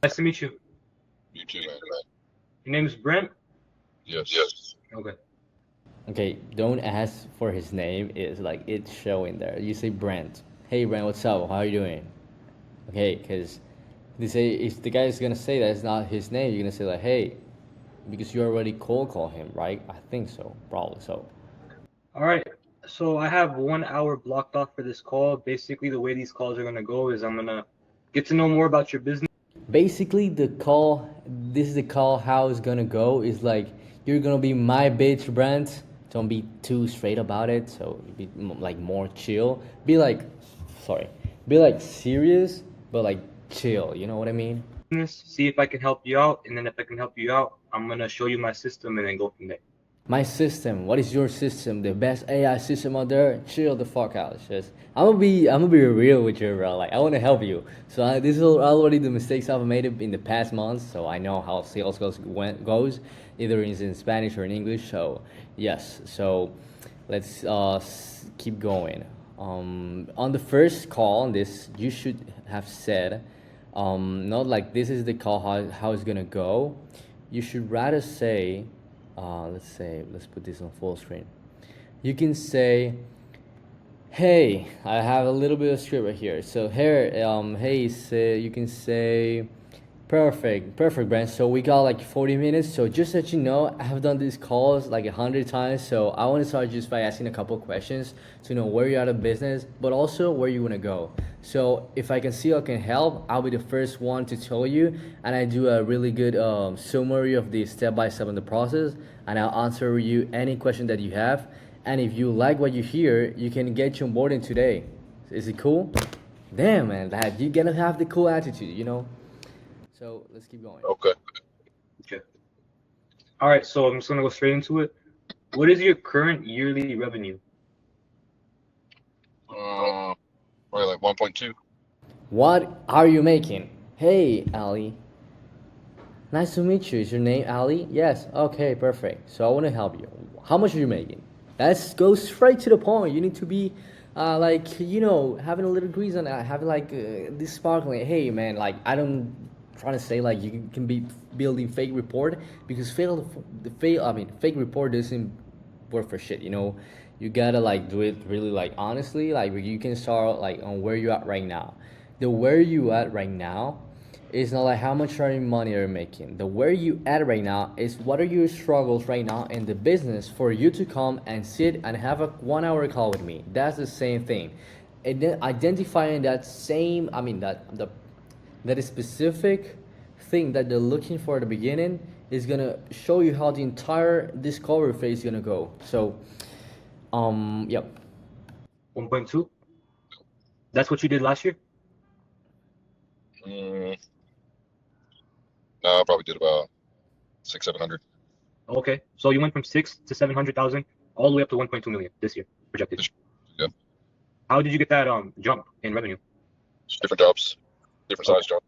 Nice to meet you. You too, man. Your name's Brent? Yes. Yes. Okay. Okay, don't ask for his name. It's like it's showing there. You say Brent. Hey Brent, what's up? How are you doing? Okay, because they say if the guy is gonna say that it's not his name, you're gonna say like, hey, because you already cold call him, right? I think so, probably so. All right. So I have 1 hour blocked off for this call. Basically, the way these calls are gonna go is I'm gonna get to know more about your business. Basically, the call. This is the call. How it's gonna go is like you're gonna be my bitch, Brent. Don't be too straight about it. So be like more chill. Be like, sorry, be like serious, but like chill. You know what I mean? See if I can help you out, and then if I can help you out, I'm gonna show you my system and then go from there. My system. What is your system? The best AI system out there? Chill the fuck out. It's just I'm gonna be real with you, bro. Like I want to help you. So this is already the mistakes I've made in the past months. So I know how sales goes, either it's in Spanish or in English. So yes. So let's keep going. On the first call, this you should have said, not like this is the call how it's gonna go. You should rather say, let's say, let's put this on full screen. You can say, hey, I have a little bit of script right here. So here, hey, say, you can say, perfect, Brent. So we got like 40 minutes. So just that you know, I have done these calls like 100 times. So I want to start just by asking a couple of questions to know where you're out of business, but also where you want to go. So if I can see I can help, I'll be the first one to tell you, and I do a really good summary of the step by step in the process, and I'll answer you any question that you have. And if you like what you hear, you can get you onboarding today. Is it cool? Damn, man, that you gotta have the cool attitude, you know. So let's keep going. Okay. Okay. All right. So I'm just gonna go straight into it. What is your current yearly revenue? Probably like 1.2. What are you making? Hey, Ali. Nice to meet you. Is your name Ali? Yes. Okay, perfect. So I want to help you. How much are you making? Let's go straight to the point. You need to be, like, having a little grease on that, having like this sparkling. Hey, man, like I don't trying to say like you can be building fake report because fake report doesn't work for shit. You gotta like do it really like honestly. Like you can start like on where you at right now. The where you at right now it's not like how much money are you making. The where you at right now is what are your struggles right now in the business for you to come and sit and have a 1 hour call with me. That's the same thing. And then identifying that same, I mean that is specific thing that they're looking for at the beginning is gonna show you how the entire discovery phase is gonna go. So, yep. 1.2. That's what you did last year? Mm, no, I probably did about 700. Okay. So you went from 6 to 700,000 all the way up to 1.2 million this year projected. Yeah. How did you get that jump in revenue? Just different jobs, different Okay. size jobs.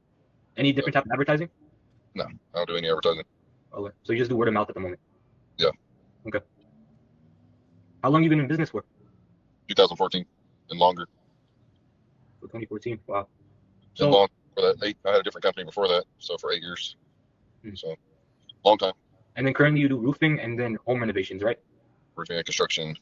Any Yeah. different type of advertising? No, I don't do any advertising. Okay. So you just do word of mouth at the moment. Yeah. Okay. How long you been in business for? 2014 and longer. For 2014. Wow. And So, long for that. I had a different company before that. So for 8 years. hmm. So long time. And then currently you do roofing and then home renovations, right? Roofing and construction.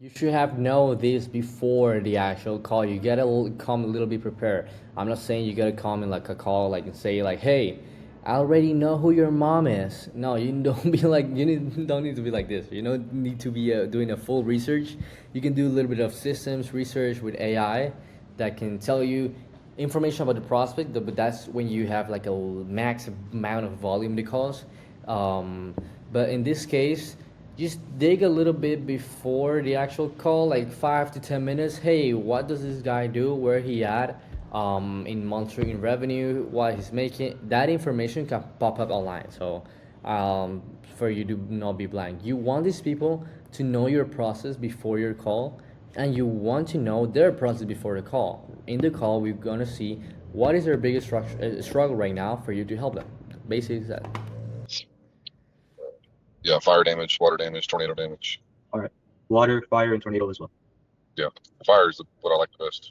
You should have known this before the actual call. You gotta come a little bit prepared. I'm not saying you gotta come in like a call, like and say like, "Hey, I already know who your mom is." No, you don't be like don't need to be like this. You don't need to be doing a full research. You can do a little bit of systems research with AI that can tell you information about the prospect. But that's when you have like a max amount of volume to calls. Um, but in this case just dig a little bit before the actual call, like 5 to 10 minutes. Hey, what does this guy do? Where he at? In monitoring revenue, what he's making. That information can pop up online. So, for you to not be blank, you want these people to know your process before your call, and you want to know their process before the call. In the call, we're gonna see what is their biggest struggle right now for you to help them. Basically, that. Yeah. Fire damage, water damage, tornado damage. All right. Water, fire, and tornado as well. Yeah. Fire is what I like the best.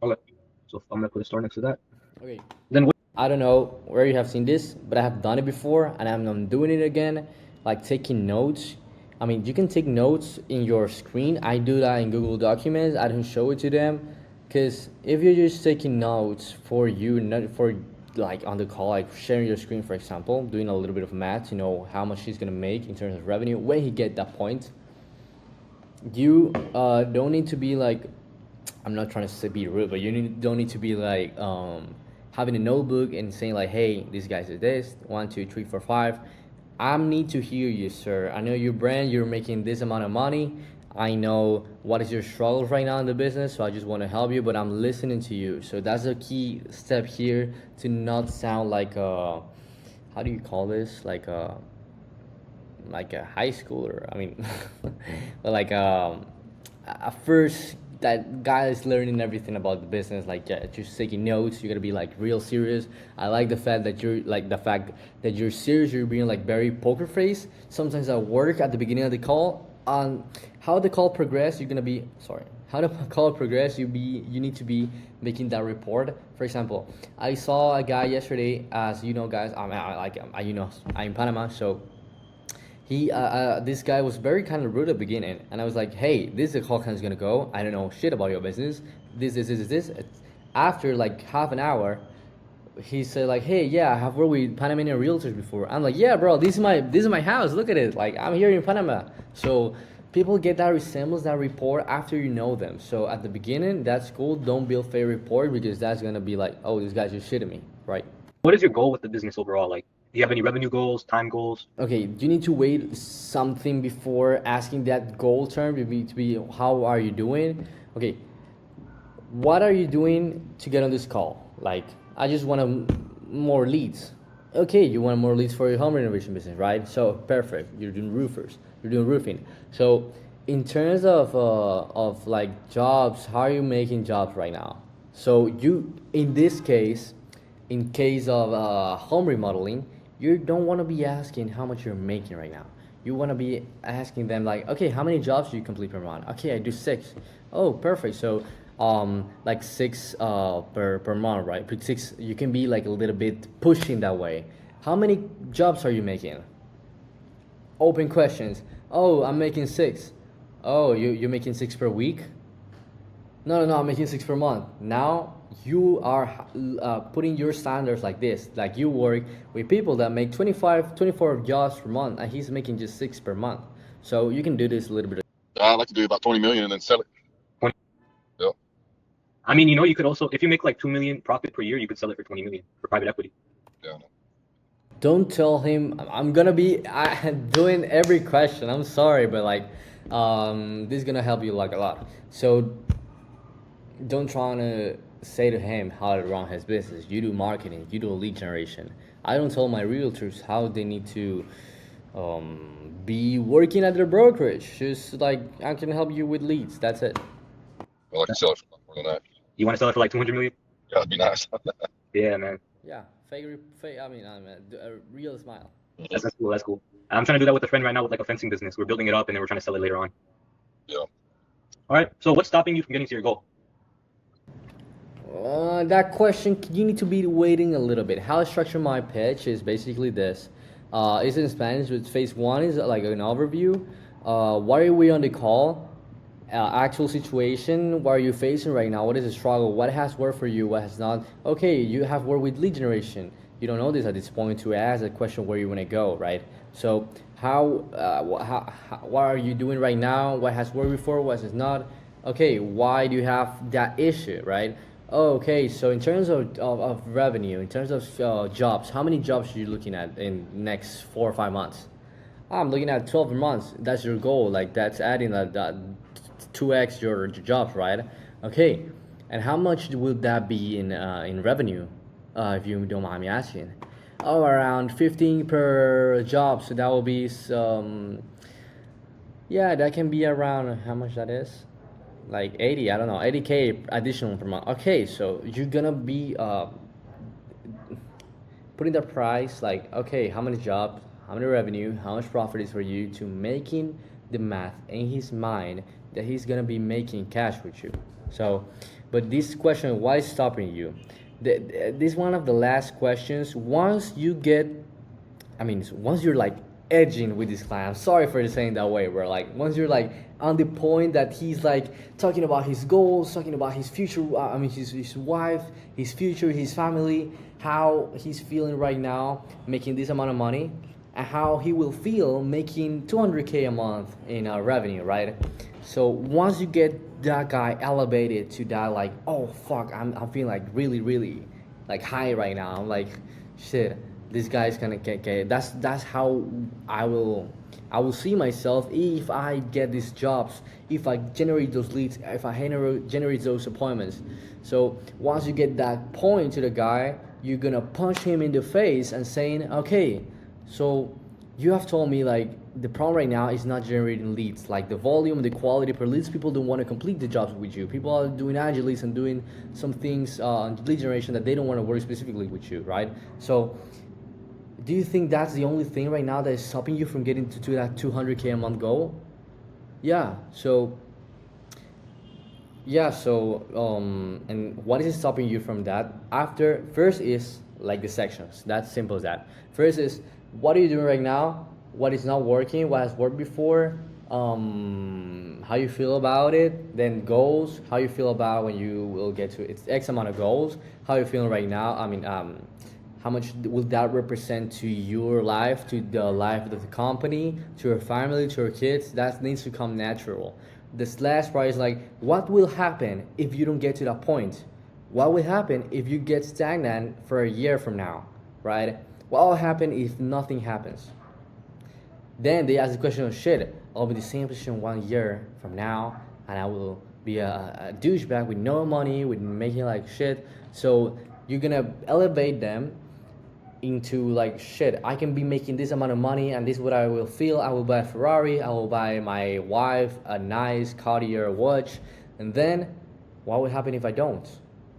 Okay. So I'm gonna put a star next to that. Okay. Then what I don't know where you have seen this, but I have done it before and I'm doing it again, like taking notes. I mean, you can take notes in your screen. I do that in Google Documents. I don't show it to them because if you're just taking notes for you, not for like on the call, like sharing your screen, for example, doing a little bit of math, you know, how much he's gonna make in terms of revenue. When he get that point, you don't need to be like, I'm not trying to say be rude, but don't need to be like having a notebook and saying like, hey, this guy says this, 1, 2, 3, 4, 5. I need to hear you, sir. I know your brand, you're making this amount of money. I know what is your struggles right now in the business, so I just want to help you, but I'm listening to you. So that's a key step here to not sound like a, how do you call this? Like a high schooler. I mean, but like a first that guy is learning everything about the business. Like just taking notes. You gotta be like real serious. I like the fact that you're serious. You're being like very poker face. Sometimes at work at the beginning of the call on how the call progress. You're gonna be sorry. How the call progress, you need to be making that report. For example, I saw a guy yesterday. As you know, guys, I'm in Panama, so this guy was very kind of rude at the beginning, and I was like, hey, this is how it's gonna go. I don't know shit about your business. This. After like half an hour, he said like, hey, yeah, I have worked with Panamanian realtors before. I'm like, yeah, bro, this is my house. Look at it. Like, I'm here in Panama. So people get that resemblance, that rapport after you know them. So at the beginning, that's cool. Don't build fake rapport because that's gonna be like, oh, this guy's just shitting me, right? What is your goal with the business overall? Like, do you have any revenue goals, time goals? Okay, you need to wait something before asking that goal term to be how are you doing? Okay, what are you doing to get on this call? Like, I just want more leads. Okay, you want more leads for your home renovation business, right? So perfect. You're doing roofers. You're doing roofing. So in terms of like jobs, how are you making jobs right now? So you in this case, in case of home remodeling, you don't want to be asking how much you're making right now. You want to be asking them like, okay, how many jobs do you complete per month? Okay, I do 6. Oh, perfect. So like 6 per month, right? 6, you can be like a little bit pushing that way. How many jobs are you making? Open questions. Oh, I'm making 6. Oh, you're making 6 per week? No, I'm making 6 per month. Now you are putting your standards like this. Like you work with people that make 24 jobs per month, and he's making just 6 per month. So you can do this a little bit. I'd like to do about 20 million and then sell it. 20. Yep. I mean, you could also, if you make like 2 million profit per year, you could sell it for 20 million for private equity. Yeah. Don't tell him I'm gonna be doing every question. I'm sorry, but like this is gonna help you like a lot. So don't try to say to him how to run his business. You do marketing, you do lead generation. I don't tell my realtors how they need to be working at their brokerage. Just like I can help you with leads. That's it. I'd like to sell it for more than that. You want to sell it for like 200 million? Yeah, that'd be nice. Yeah, man. Yeah, fake. I mean, a real smile. That's cool. That's cool. I'm trying to do that with a friend right now with like a fencing business. We're building it up and then we're trying to sell it later on. Yeah. All right. So what's stopping you from getting to your goal? That question, you need to be waiting a little bit. How I structure my pitch is basically this. It's in Spanish, but phase 1 is like an overview. Why are we on the call? Actual situation, what are you facing right now? What is the struggle? What has worked for you? What has not? Okay, you have worked with lead generation. You don't know this at this point to ask a question where you want to go, right? So what are you doing right now? What has worked before? What has not? Okay, why do you have that issue, right? Oh, okay, so in terms of revenue, in terms of jobs, how many jobs are you looking at in next 4 or 5 months? I'm looking at 12 months. That's your goal. Like that's adding that 2x your jobs, right? Okay, and how much will that be in revenue, if you don't mind me asking? Oh, around 15 per job. So that will be some. Yeah, that can be around how much that is, like 80. I don't know, 80K additional per month. Okay, so you're gonna be putting the price like, okay, how many jobs, how many revenue, how much profit is for you to making the math in his mind that he's gonna be making cash with you. So, but this question, why is stopping you? This is one of the last questions. Once you get, I mean, once you're like edging with this client, I'm sorry for saying that way, bro. Like once you're like on the point that he's like talking about his goals, talking about his future. I mean, his wife, his future, his family, how he's feeling right now, making this amount of money, and how he will feel making 200K a month in revenue, right? So once you get that guy elevated to that, like, oh fuck, I'm feeling like really like high right now. I'm like, shit, this guy's gonna get. That's how I will I will see myself if I get these jobs, if I generate those leads, if I generate those appointments. So once you get that point to the guy, you're gonna punch him in the face and saying, okay, so you have told me like the problem right now is not generating leads, like the volume, the quality per leads. People don't want to complete the jobs with you. People are doing leads and doing some things lead generation that they don't want to work specifically with you, right? So do you think that's the only thing right now that is stopping you from getting to that 200K a month goal? Yeah. So and what is stopping you from that? After first is like the sections. That's simple as that. First is what are you doing right now? What is not working? What has worked before? How you feel about it? Then goals. How you feel about when you will get to it's X amount of goals? How you feeling right now? I mean, how much will that represent to your life, to the life of the company, to your family, to your kids? That needs to come natural. This last part is like, what will happen if you don't get to that point? What will happen if you get stagnant for a year from now, right? What will happen if nothing happens? Then they ask the question of shit, I'll be in the same position 1 year from now, and I will be a douchebag with no money, with making like shit. So you're gonna elevate them into like shit, I can be making this amount of money and this is what I will feel. I will buy a Ferrari, I will buy my wife a nice Cartier watch, and then what will happen if I don't?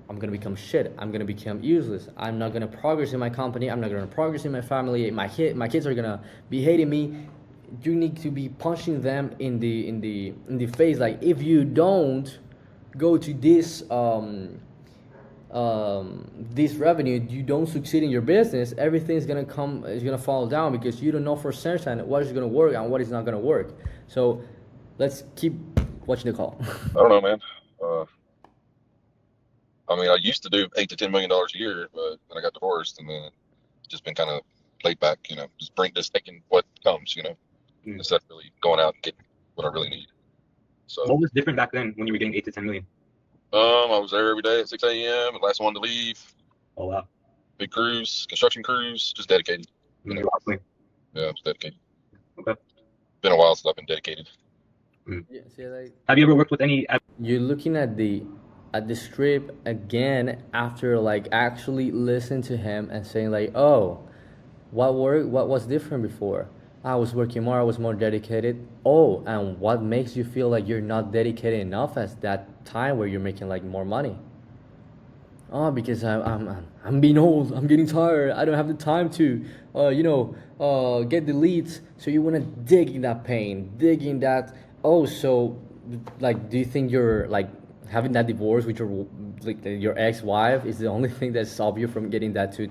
I'm gonna become shit. I'm gonna become useless. I'm not gonna progress in my company. I'm not gonna progress in my family. My kids are gonna be hating me. You need to be punching them in the face. Like if you don't go to this revenue, you don't succeed in your business, everything's gonna come is gonna fall down because you don't know for certain what is gonna work and what is not gonna work. So let's keep watching the call. I don't know, man. I mean, I used to do $8 to $10 million a year, but then I got divorced, and then just been kind of laid back, just taking what comes, instead of really going out and getting what I really need. So, What was different back then when you were getting 8 to 10 million? I was there every day at 6 a.m. The last one to leave. Oh wow. Big crews, construction crews, just dedicated. Mm, you lost me. Yeah, just dedicated. Okay. Been a while since I've been dedicated. Yeah, see, like Have you ever worked with any? you're looking at the script again after like actually listen to him and saying like, oh, what worked, what was different before? I was working more, I was more dedicated. Oh, and what makes you feel like you're not dedicated enough at that time where you're making like more money? Oh, because I'm being old. I'm getting tired. I don't have the time to, get the leads. So you want to dig in that pain, dig in that. Oh, so, like, do you think you're like having that divorce with your ex-wife is the only thing that stopped you from getting that to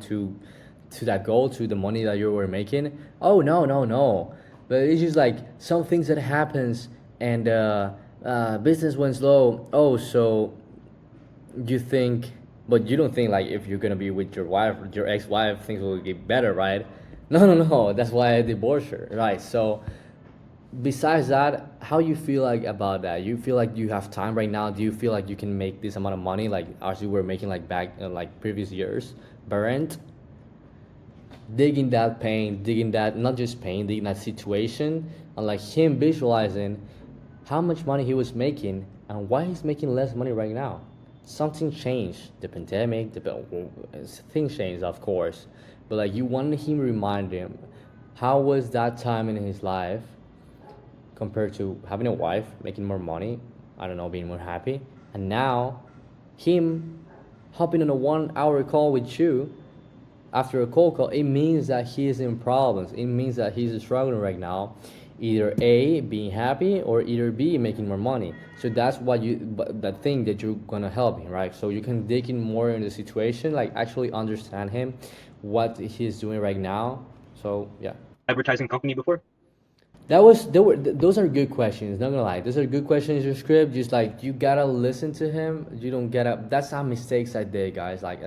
that goal, to the money that you were making? Oh no, no, no. But it's just like some things that happens and business went slow. Oh, so you think, but you don't think like if you're gonna be with your wife, your ex-wife, things will get better, right? No, no, no. That's why I divorced her, right? So besides that, how you feel like about that? You feel like you have time right now? Do you feel like you can make this amount of money like as you were making like back like previous years? Brent, digging that pain, digging that not just pain, digging that situation, and like him visualizing how much money he was making and why he's making less money right now. Something changed. The pandemic, things changed, of course, but like you wanted him to remind him how was that time in his life compared to having a wife, making more money, I don't know, being more happy, and now him hopping on a 1 hour call with you after a cold call. It means that he is in problems. It means that he's struggling right now, either A, being happy, or either B, making more money. So that's what the thing that you're gonna help him, right? So you can dig in more in the situation, like actually understand him, what he's doing right now. So yeah. Advertising company before? Those are good questions, not gonna lie. Those are good questions in your script. Just like you gotta listen to him. You don't gotta. That's some mistakes I did, guys. Like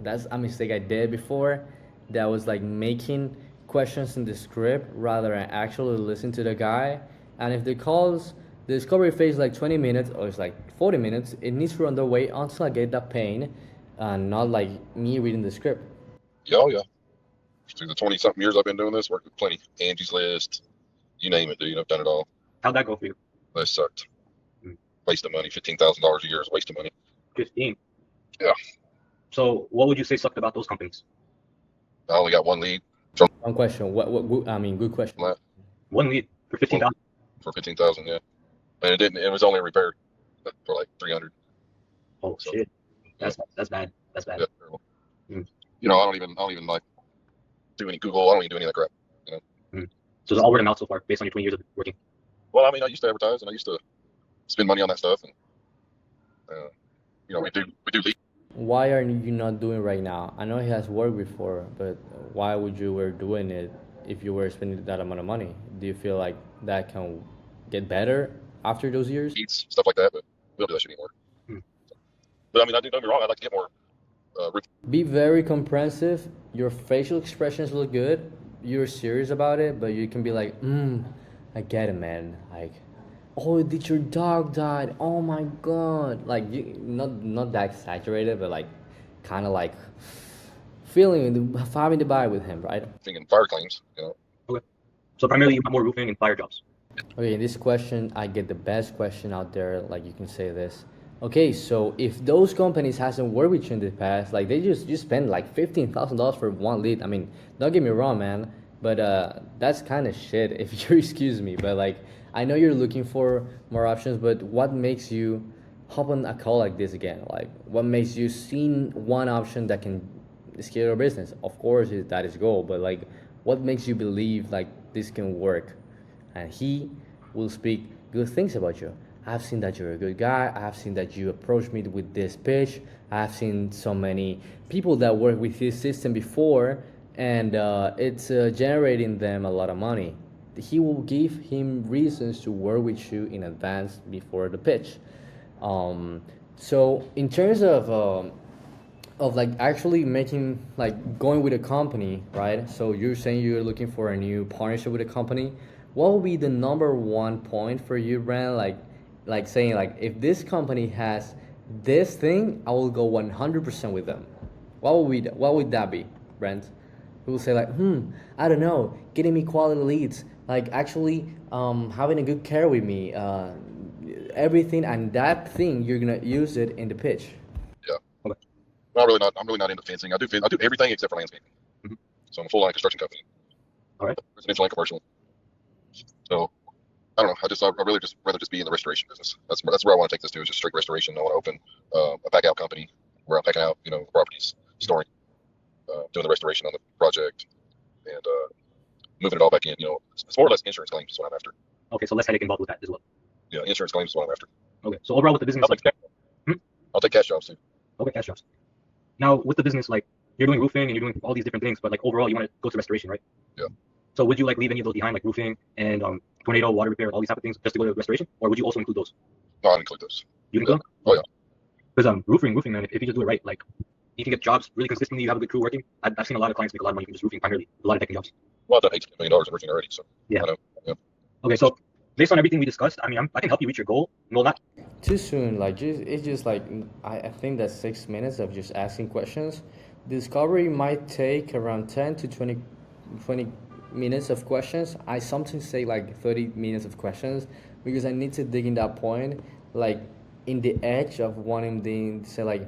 that's a mistake I did before. That was like making questions in the script rather than actually listen to the guy. And if the discovery phase is like 20 minutes or it's like 40 minutes, it needs to run the way until I get that pain, and not like me reading the script. Yeah, oh, yeah. Through the 20-something years I've been doing this, worked with plenty. Angie's List, you name it, dude. I've done it all. How'd that go for you? That sucked. Mm. Waste of money. $15,000 a year is a waste of money. 15. Yeah. So what would you say sucked about those companies? I only got one lead One question. I mean, good question. from that One lead for 15,000. for 15,000. Yeah, and it didn't. It was only repaired for like 300. Oh So, shit. That's bad. That's bad. yeah, terrible. Mm. You know, I don't even like do any Google. I don't even do any of that crap. You know. So it's all word of mouth so far, based on your 20 years of working. Well, I mean, I used to advertise and I used to spend money on that stuff, and you know, we do lead. Why are you not doing right now? I know he has worked before, but why would you were doing it if you were spending that amount of money? Do you feel like that can get better after those years? Leads, stuff like that, but we don't do that shit anymore. Hmm. But I mean, don't get me wrong. I'd like to get more. Be very comprehensive. Your facial expressions look good. You're serious about it, but you can be like, I get it, man. Like, oh, did your dog died? Oh my god. Like, not that exaggerated, but like, kind of like feeling having the vibe with him, right? Thinking fire claims. You know. Okay. So primarily you want more roofing and fire jobs. Okay, in this question, I get the best question out there. Like, you can say this. Okay, so if those companies hasn't worked with you in the past, like they just spend like $15,000 for one lead. I mean, don't get me wrong, man, but that's kind of shit if you excuse me. But like, I know you're looking for more options, but what makes you hop on a call like this again? Like, what makes you see one option that can scale your business? Of course, that is goal, but like, what makes you believe like this can work? And he will speak good things about you. I've seen that you're a good guy. I've seen that you approached me with this pitch. I've seen so many people that work with this system before, and it's generating them a lot of money. He will give him reasons to work with you in advance before the pitch. So in terms of like actually making like going with a company, right? So you're saying you're looking for a new partnership with a company. What would be the number one point for you, Brand? Like saying like if this company has this thing, I will go 100% with them. What would that be, Brent? We will say like, I don't know, getting me quality leads, like actually having a good care with me, everything, and that thing you're gonna use it in the pitch. Yeah. Okay. I'm really not into fencing. I do everything except for landscaping. Mhm. So I'm a full line construction company. All right. Residential and commercial. So I don't know. I really just rather just be in the restoration business. That's where I want to take this to, is just straight restoration. I want to open a pack out company where I'm packing out, you know, properties, storing, doing the restoration on the project, and moving it all back in. You know, it's more or less insurance claims is what I'm after. Okay, so less headache involved with that as well. Yeah, insurance claims is what I'm after. Okay, so overall with the business, I'll take cash jobs too. okay, cash jobs. Now with the business, like you're doing roofing and you're doing all these different things, but like overall you want to go to restoration, right? Yeah. So would you like leave any of those behind, like roofing and tornado, water repair, all these type of things, just to go to restoration, or would you also include those? No, I'll include those. You include them? Oh yeah. Because roofing, man, if you just do it right, like you can get jobs really consistently. You have a good crew working. I've seen a lot of clients make a lot of money from just roofing primarily, a lot of decking jobs. Well, I've done $8 million in roofing already, so Yeah. I know. Yeah. Okay, so based on everything we discussed, I mean, I can help you reach your goal. No, not Too soon, like it's just like I think that 6 minutes of just asking questions. Discovery might take around 10 to 20 minutes of questions. I sometimes say like 30 minutes of questions because I need to dig in that point, like in the edge of wanting to say like,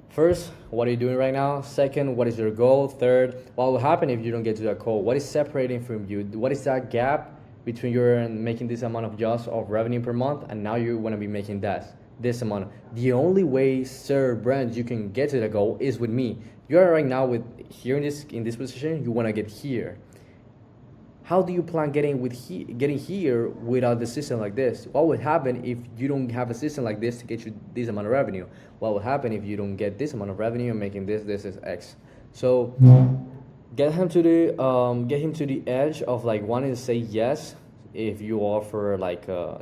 first, what are you doing right now? Second, what is your goal? Third, what will happen if you don't get to that goal? What is separating from you? What is that gap between you're making this amount of jobs of revenue per month and now you want to be making this amount? The only way, sir, Brand, you can get to the goal is with me. You are right now with here in this position. You want to get here. how do you plan getting here without the system like this? What would happen if you don't have a system like this to get you this amount of revenue? What would happen if you don't get this amount of revenue and making this is X? So get him to the edge of like wanting to say yes if you offer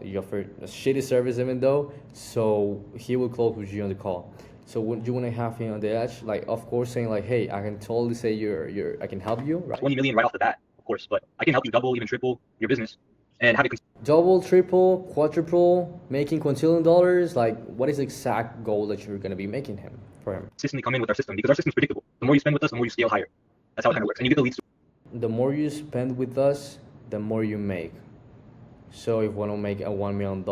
you offer a shitty service even though, so he will close with you on the call. So would you want to have him on the edge, like of course saying like, hey, I can totally say you're I can help you, right? 20 million right off the bat, of course, but I can help you double, even triple your business and have it Double, triple, quadruple, making quintillion dollars. Like, what is the exact goal that you're gonna be making him for him? consistently come in with our system because our system's predictable. The more you spend with us, the more you scale higher. That's how it kind of works. And you get the leads. The more you spend with us, the more you make. So if I want to make a $1 million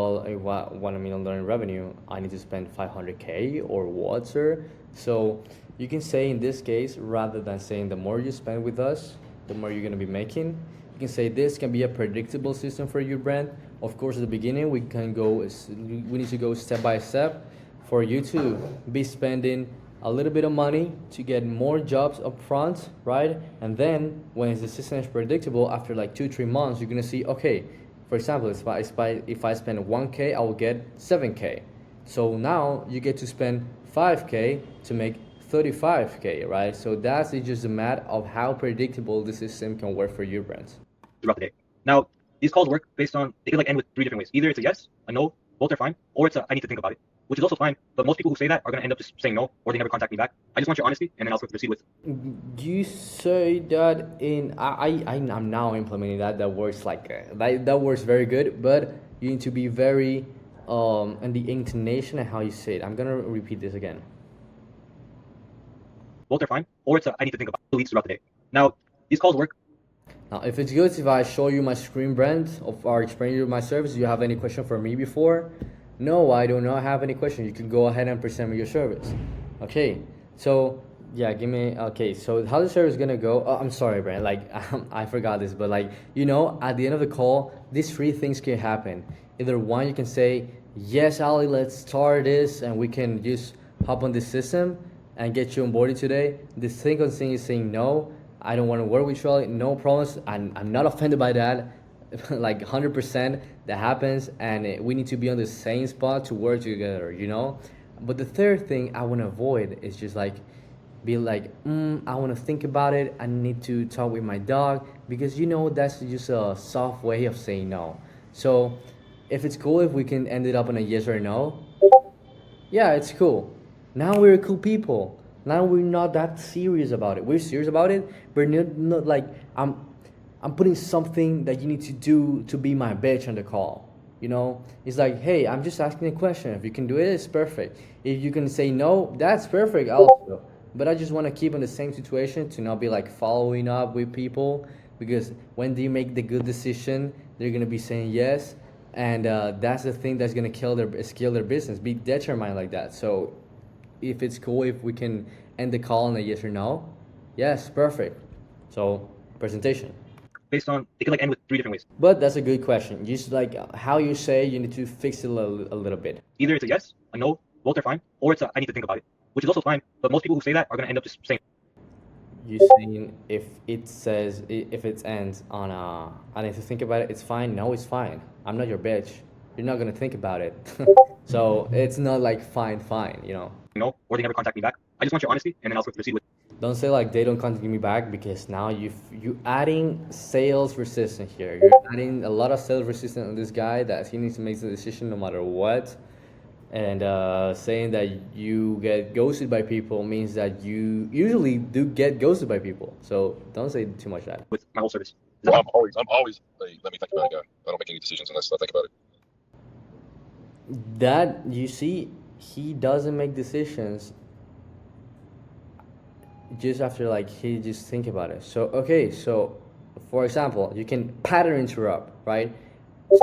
in revenue, I need to spend 500K or what, sir? So you can say in this case, rather than saying the more you spend with us, the more you're gonna be making, you can say this can be a predictable system for your brand. Of course, at the beginning, we need to go step by step for you to be spending a little bit of money to get more jobs up front, right? And then when the system is predictable, after like 2-3 months, you're gonna see, okay, for example, if I spend 1K, I will get 7K. So now you get to spend 5K to make 35K, right? So that's just a matter of how predictable the system can work for your brands. Throughout the day. Now, these calls work based on, they could like end with 3 different ways. Either it's a yes, a no, both are fine, or it's a I need to think about it, which is also fine. But most people who say that are going to end up just saying no, or they never contact me back. I just want your honesty, and then I'll proceed with. You say that I'm now implementing that. That works that works very good, but you need to be very and the intonation and how you say it. I'm gonna repeat this again. Both are fine, or it's a I need to think about it. Leads throughout the day. Now, these calls work. Now, if it's good if I show you my screen brand or explain you my service, do you have any question for me before? No, I do not have any question. You can go ahead and present me your service. Okay, so yeah, okay, so how the service is gonna go? Oh, I'm sorry, Brand, like I forgot this, but like, at the end of the call, these 3 things can happen. Either one, you can say, yes, Ali, let's start this and we can just hop on this system and get you onboarded today. The second thing is saying no, I don't want to work with you, Ali, no problems, I'm not offended by that. Like 100% that happens, and we need to be on the same spot to work together, But the third thing I want to avoid is just like be like, I want to think about it, I need to talk with my dog, because that's just a soft way of saying no. So if it's cool if we can end it up on a yes or no, yeah, it's cool. Now we're cool people. Now we're not that serious about it. We're serious about it, but not like I'm putting something that you need to do to be my bitch on the call. It's like, hey, I'm just asking a question. If you can do it, it's perfect. If you can say no, that's perfect also. But I just want to keep in the same situation to not be like following up with people, because when they make the good decision, they're gonna be saying yes, and that's the thing that's gonna kill their business. Be determined like that. So if it's cool if we can end the call on a yes or no, yes, perfect. So presentation. Based on, they could like end with 3 different ways. But that's a good question. Just like how you say, you need to fix it a little bit. Either it's a yes, a no, both are fine, or it's a I need to think about it, which is also fine. But most people who say that are going to end up just saying. You saying if it ends on I need to think about it, it's fine. No, it's fine. I'm not your bitch. You're not gonna think about it. So it's not like fine, No, or they never contact me back. I just want your honesty, and then I'll proceed with. Don't say like they don't contact me back, because now you adding sales resistance here. You're adding a lot of sales resistance on this guy that he needs to make the decision no matter what. And saying that you get ghosted by people means that you usually do get ghosted by people. So don't say too much that. With my whole service. Well, I'm always hey, let me think about it, guy. I don't make any decisions unless I think about it. That, you see, he doesn't make decisions just after like he just think about it. So okay, so for example, you can pattern interrupt, right?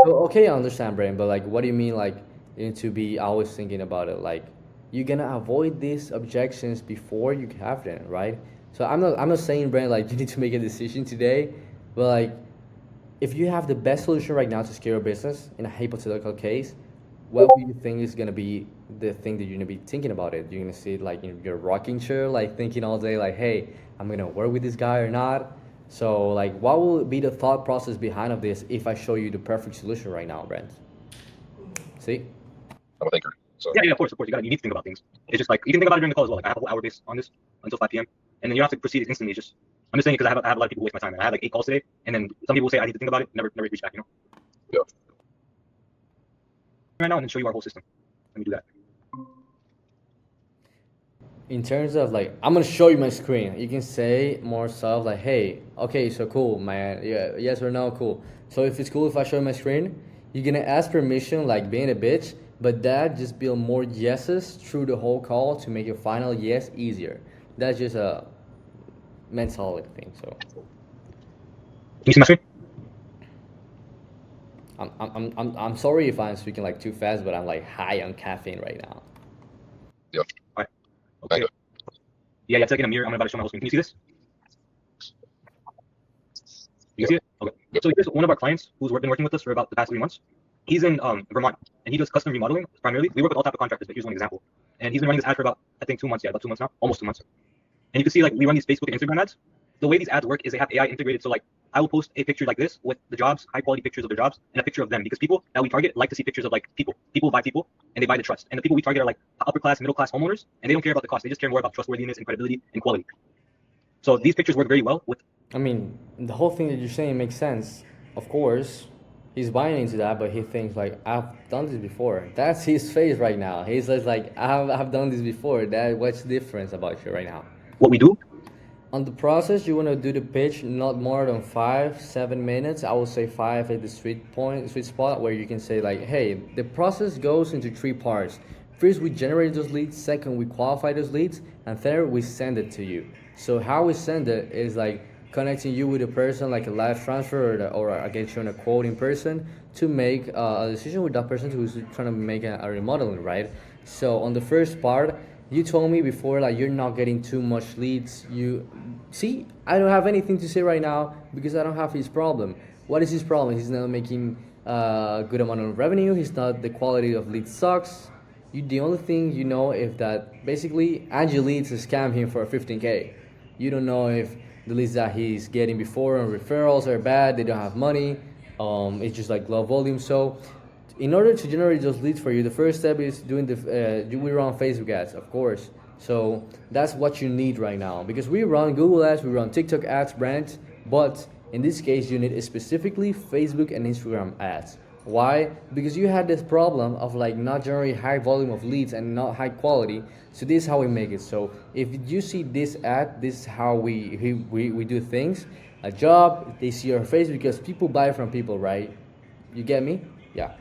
So okay, I understand, Brain, but like, what do you mean like you need to be always thinking about it? Like, you're gonna avoid these objections before you have them, right? So I'm not saying, Brain, like you need to make a decision today, but like if you have the best solution right now to scale your business in a hypothetical case, what do you think is gonna be the thing that you're gonna be thinking about it? You're gonna sit like in your rocking chair, like thinking all day, like, hey, I'm gonna work with this guy or not? So like, what will be the thought process behind of this if I show you the perfect solution right now, Brent? See? I'm a thinker. So Yeah, of course. You need to think about things. It's just like you can think about it during the call as well. Like I have a whole hour based on this until 5 p.m. and then you don't have to proceed instantly. It's just I'm just saying because I have a lot of people waste my time. And I had like 8 calls today, and then some people say I need to think about it, never reach back. yeah. Right now, and then show you our whole system. Let me do that. In terms of like, I'm gonna show you my screen. You can say more stuff like, hey, okay, so cool, man. Yeah, yes or no, cool. So if it's cool if I show you my screen, you're gonna ask permission like being a bitch, but that just build more yeses through the whole call to make your final yes easier. That's just a mentality thing. So Can you see my screen? I'm sorry if I'm speaking like too fast, but I'm like high on caffeine right now. Yeah. All right. Okay. Kinda. Yeah, it's like in a mirror. I'm about to show my whole screen. Can you see this? You can see it? Okay. Yep. So here's one of our clients who's been working with us for about the past 3 months. He's in Vermont, and he does custom remodeling primarily. We work with all type of contractors, but here's one example. And he's been running this ad for about, I think, 2 months. Yeah, about 2 months now, almost 2 months. And you can see like we run these Facebook and Instagram ads. The way these ads work is they have AI integrated. So like I will post a picture like this with the jobs, high quality pictures of their jobs, and a picture of them because people that we target like to see pictures of like people. People buy people, and they buy the trust. And the people we target are like upper class, middle class homeowners, and they don't care about the cost. They just care more about trustworthiness and credibility and quality. So these pictures work very well with. I mean, the whole thing that you're saying makes sense. Of course, he's buying into that, but he thinks like, I've done this before. That's his face right now. He says like, I've done this before. That what's the difference about you right now? What we do. On the process, you want to do the pitch not more than 5-7 minutes. I would say 5 at the sweet spot where you can say like, hey, the process goes into 3 parts. First, we generate those leads. Second, we qualify those leads, and third, we send it to you. So how we send it is like connecting you with a person, like a live transfer, or I get you on a quote in person to make a decision with that person who's trying to make a remodeling, right? So on the first part, you told me before like you're not getting too much leads. You see, I don't have anything to say right now because I don't have his problem. What is his problem? He's not making a good amount of revenue. He's not, the quality of leads sucks. You, the only thing you know is that basically Angie Leads scam him for 15K. You don't know if the leads that he's getting before and referrals are bad. They don't have money. It's just like low volume. So in order to generate those leads for you, the first step is doing we run Facebook ads, of course. So that's what you need right now because we run Google ads, we run TikTok ads, brands, but in this case you need specifically Facebook and Instagram ads. Why? Because you had this problem of like not generating high volume of leads and not high quality. So this is how we make it. So if you see this ad, this is how we do things. A job, they see your face because people buy from people, right? You get me? Yeah.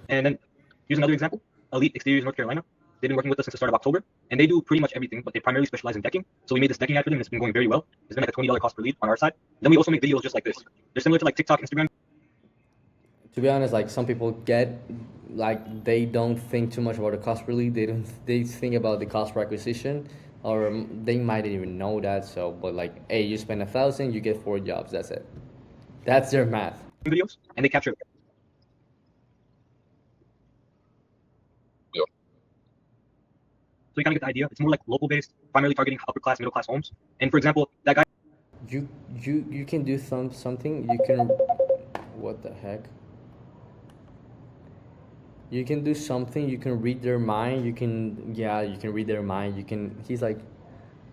And then here's another example. Elite Exteriors North Carolina. They've been working with us since the start of October, and they do pretty much everything, but they primarily specialize in decking. So we made this decking ad for them, and it's been going very well. It's been like a $20 cost per lead on our side. Then we also make videos just like this. They're similar to like TikTok, Instagram. To be honest, like some people get like they don't think too much about the cost per lead. They think about the cost per acquisition, or they might even know that. So, but like, hey, you spend 1,000, you get 4 jobs. That's it. That's their math. Videos, and they capture. Yep. So you kind of get the idea. It's more like local based, primarily targeting upper class, middle class homes. And for example, that guy. You can do something. You can. What the heck? You can do something. You can read their mind. You can read their mind. You can. He's like,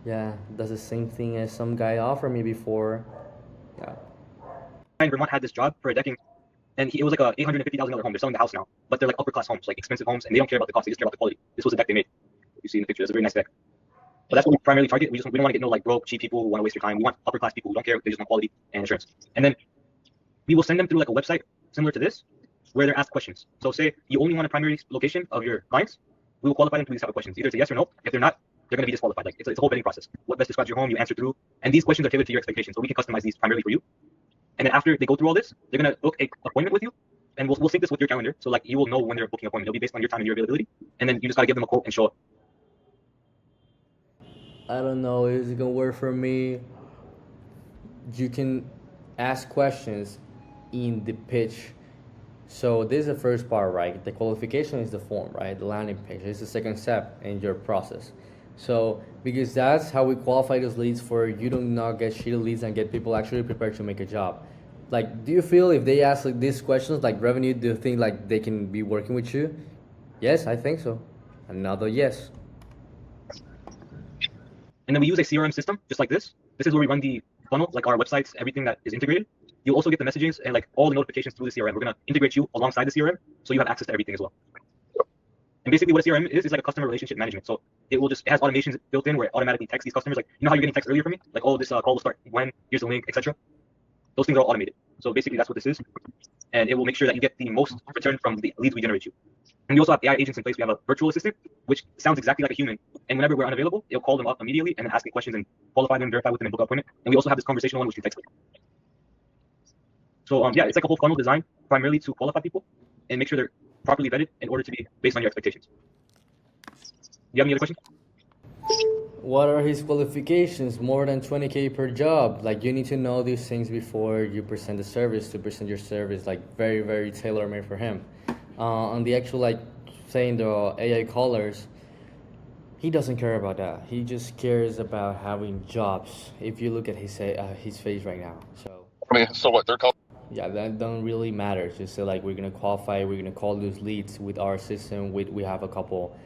yeah, that's the same thing as some guy offered me before. Yeah. In Vermont had this job for a decking, and it was like a $850,000 home. They're selling the house now, but they're like upper class homes, like expensive homes, and they don't care about the cost. They just care about the quality. This was the deck they made. You see in the picture. It's a very nice deck. But that's what we primarily target. We don't want to get no like broke, cheap people who want to waste your time. We want upper class people who don't care. They just want quality and insurance. And then we will send them through like a website similar to this, where they're asked questions. So say you only want a primary location of your clients, we will qualify them through these type of questions. Either it's a yes or no. If they're not, they're going to be disqualified. Like it's a whole vetting process. What best describes your home? You answer through, and these questions are tailored to your expectations. So we can customize these primarily for you. And then after they go through all this, they're going to book an appointment with you, and we'll sync this with your calendar. So like you will know when they're booking an appointment. It'll be based on your time and your availability. And then you just got to give them a quote and show up. I don't know. Is it gonna work for me? You can ask questions in the pitch. So this is the first part, right? The qualification is the form, right? The landing page. It's the second step in your process. So because that's how we qualify those leads for you do not get shitty leads and get people actually prepared to make a job. Like, do you feel if they ask like these questions like revenue, do you think like they can be working with you? Yes, I think so. Another yes. And then we use a CRM system just like this. This is where we run the funnel, like our websites, everything that is integrated. You'll also get the messages and like all the notifications through the CRM. We're gonna integrate you alongside the CRM, so you have access to everything as well. And basically, what a CRM is like a customer relationship management. So it has automations built in where it automatically texts these customers. Like, you know how you're getting text earlier from me? Like, oh, this call will start when, here's the link, etc. Those things are all automated. So basically, that's what this is. And it will make sure that you get the most return from the leads we generate you. And we also have AI agents in place. We have a virtual assistant, which sounds exactly like a human. And whenever we're unavailable, it'll call them up immediately and then ask me questions and qualify them, verify with them, and book an appointment. And we also have this conversational one, which we text with. So yeah, it's like a whole funnel designed primarily to qualify people and make sure they're properly vetted in order to be based on your expectations. Do you have any other questions? What are his qualifications? More than 20K per job. Like, you need to know these things before you present the service, to present your service like very, very tailor-made for him. On the actual, like, saying the AI callers, he doesn't care about that. He just cares about having jobs. If you look at his face right now, so I mean, so what? They're called. yeah, that don't really matter. Just say like we're gonna qualify, we're gonna call those leads with our system. We have a couple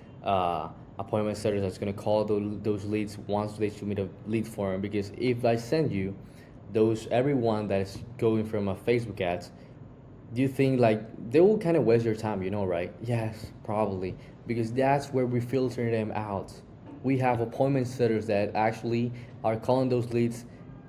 appointment setters that's gonna call those leads once they submit a lead form. Because if I send you those everyone that is going from a Facebook ads, do you think like they will kind of waste your time? You know, right? Yes, probably, because that's where we filter them out. We have appointment setters that actually are calling those leads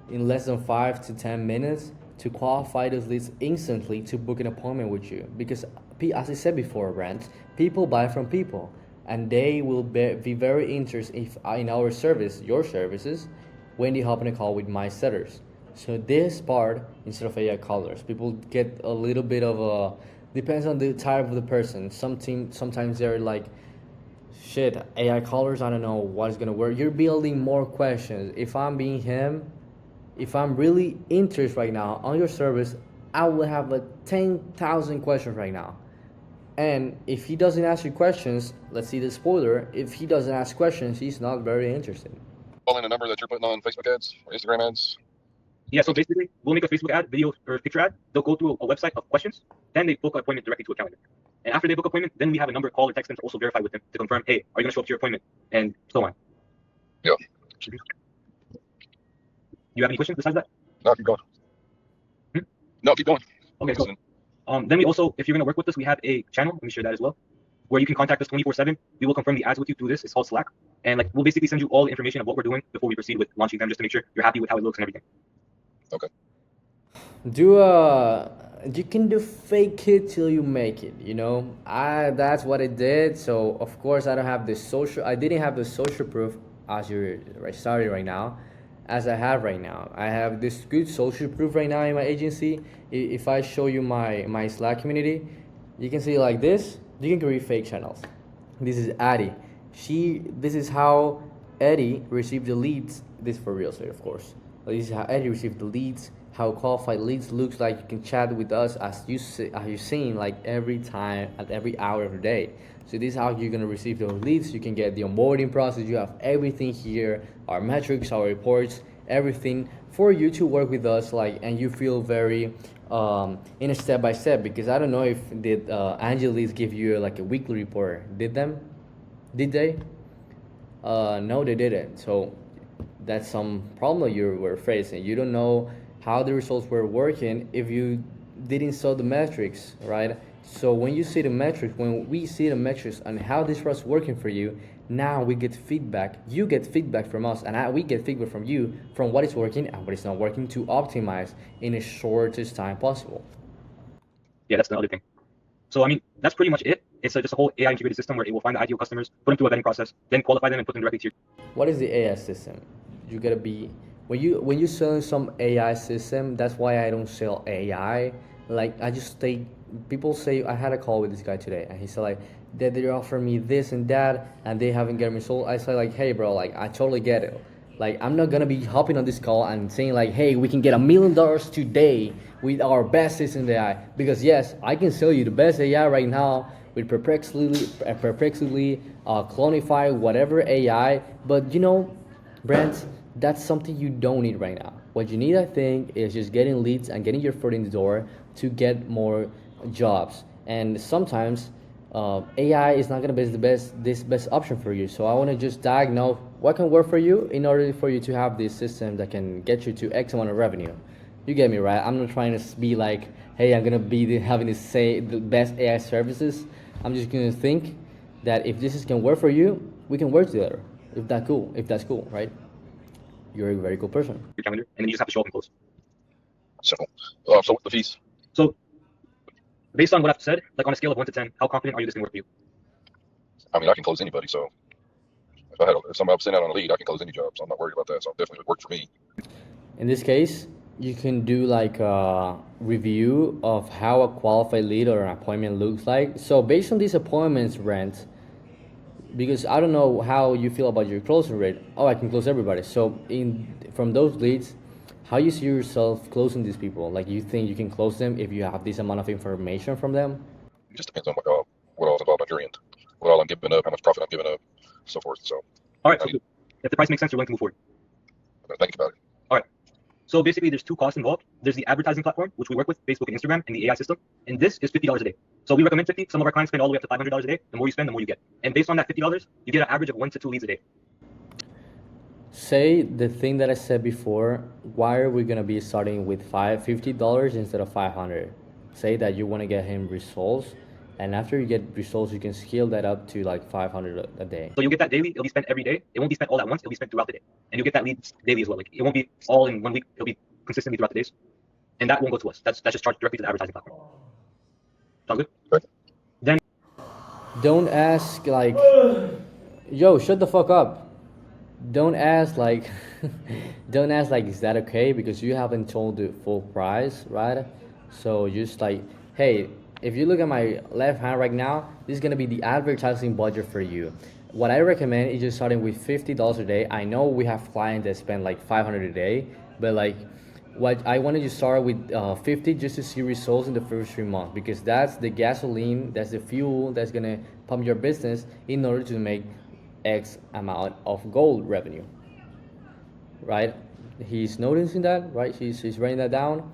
in less than 5 to 10 minutes to qualify those leads instantly to book an appointment with you. Because as I said before, Brent, people buy from people, and they will be very interested in our service, your services, when they hop on a call with my setters. So this part, instead of AI callers, people get a little bit of a, depends on the type of the person. Sometimes they're like, shit, AI callers, I don't know what's gonna work. You're building more questions. If I'm being him, if I'm really interested right now on your service, I will have 10,000 questions right now. And if he doesn't ask you questions, let's see the spoiler. If he doesn't ask questions, he's not very interested. Calling a number that you're putting on Facebook ads or Instagram ads. Yeah, so basically, we'll make a Facebook ad, video, or picture ad. They'll go through a website of questions. Then they book an appointment directly to a calendar. And after they book an appointment, then we have a number, call or text them to also verify with them to confirm, hey, are you going to show up to your appointment? And so on. Yeah. Do you have any questions besides that? No, keep going. No, keep going. Okay, cool. Then we also, if you're going to work with us, we have a channel. Let me share that as well, where you can contact us 24/7. We will confirm the ads with you through this. It's called Slack. And like we'll basically send you all the information of what we're doing before we proceed with launching them, just to make sure you're happy with how it looks and everything. Okay. You can do fake it till you make it, you know. That's what I did. So of course I didn't have the social proof as you're starting right now, as I have right now. I have this good social proof right now in my agency. If I show you my Slack community, you can see like this. You can create fake channels. This is Addie. This is how Eddie received the leads. This is for real estate, of course. This is how Eddie received the leads. How qualified leads looks like. You can chat with us as you're seeing like every time at every hour of the day. So this is how you're gonna receive those leads. You can get the onboarding process. You have everything here, our metrics, our reports, everything for you to work with us. Like, and you feel very in a step by step. Because I don't know if did Angeles give you like a weekly report? Did they? No, they didn't. So that's some problem you were facing. You don't know how the results were working if you didn't saw the metrics, right? So when you see the metrics, when we see the metrics and how this was working for you, now we get feedback. You get feedback from us, and we get feedback from you from what is working and what is not working to optimize in the shortest time possible. Yeah, that's the other thing. So I mean, that's pretty much it. It's just a whole AI integrated system where it will find the ideal customers, put them through a vetting process, then qualify them and put them directly to your. What is the AI system? You gotta be when you sell some AI system. That's why I don't sell AI. Like I just stay. People say I had a call with this guy today, and he said like that they're offering me this and that, and they haven't gotten me sold. I say like, hey bro, like I totally get it. Like I'm not gonna be hopping on this call and saying like, hey, we can get $1 million today with our best system AI. Because yes, I can sell you the best AI right now with Clonify, whatever AI. But you know, Brent, that's something you don't need right now. What you need, I think, is just getting leads and getting your foot in the door to get more jobs. And sometimes AI is not gonna be the best option for you. So I want to just diagnose what can work for you in order for you to have this system that can get you to X amount of revenue. You get me, right? I'm not trying to be like, hey, I'm gonna be having to say the best AI services. I'm just gonna think that if this is can work for you, we can work together. If that's cool, right? You're a very cool person. Your calendar, and then you just have to show up and close. Simple. So what's the fees? So based on what I've said, like on a scale of 1 to 10, how confident are you this can work for you? I mean, I can close anybody. So if somebody sitting out on a lead, I can close any job. So I'm not worried about that. So it definitely would work for me. In this case, you can do like a review of how a qualified lead or an appointment looks like. So based on these appointments, Rent, because I don't know how you feel about your closing rate. Oh, I can close everybody. So from those leads, how you see yourself closing these people? Like you think you can close them if you have this amount of information from them? It just depends on what all is involved on your end, what all I'm giving up, how much profit I'm giving up, so forth. So All right, so if the price makes sense, you're willing to move forward. I'm gonna think about it. All right. So basically, there's two costs involved. There's the advertising platform, which we work with, Facebook and Instagram, and the AI system. And this is $50 a day. So we recommend 50. Some of our clients spend all the way up to $500 a day. The more you spend, the more you get. And based on that $50, you get an average of 1 to 2 leads a day. Say the thing that I said before, why are we gonna be starting with $50 instead of 500? Say that you want to get him results, and after you get results, you can scale that up to like 500 a day. So you'll get that daily. It'll be spent every day. It won't be spent all at once. It'll be spent throughout the day. And you'll get that leads daily as well. Like it won't be all in 1 week. It'll be consistently throughout the days. And that won't go to us. That's just charged directly to the advertising platform. Sounds good? Okay. Then Don't ask like, yo, shut the fuck up. Don't ask like, don't ask like, is that okay? Because you haven't told the full price, right? So just like, hey, if you look at my left hand right now, this is gonna be the advertising budget for you. What I recommend is just starting with $50 a day. I know we have clients that spend like 500 a day, but like, what I wanted to start with 50 just to see results in the first 3 months, because that's the gasoline, that's the fuel that's gonna pump your business in order to make X amount of gold revenue, right? He's noticing that, right? He's writing that down.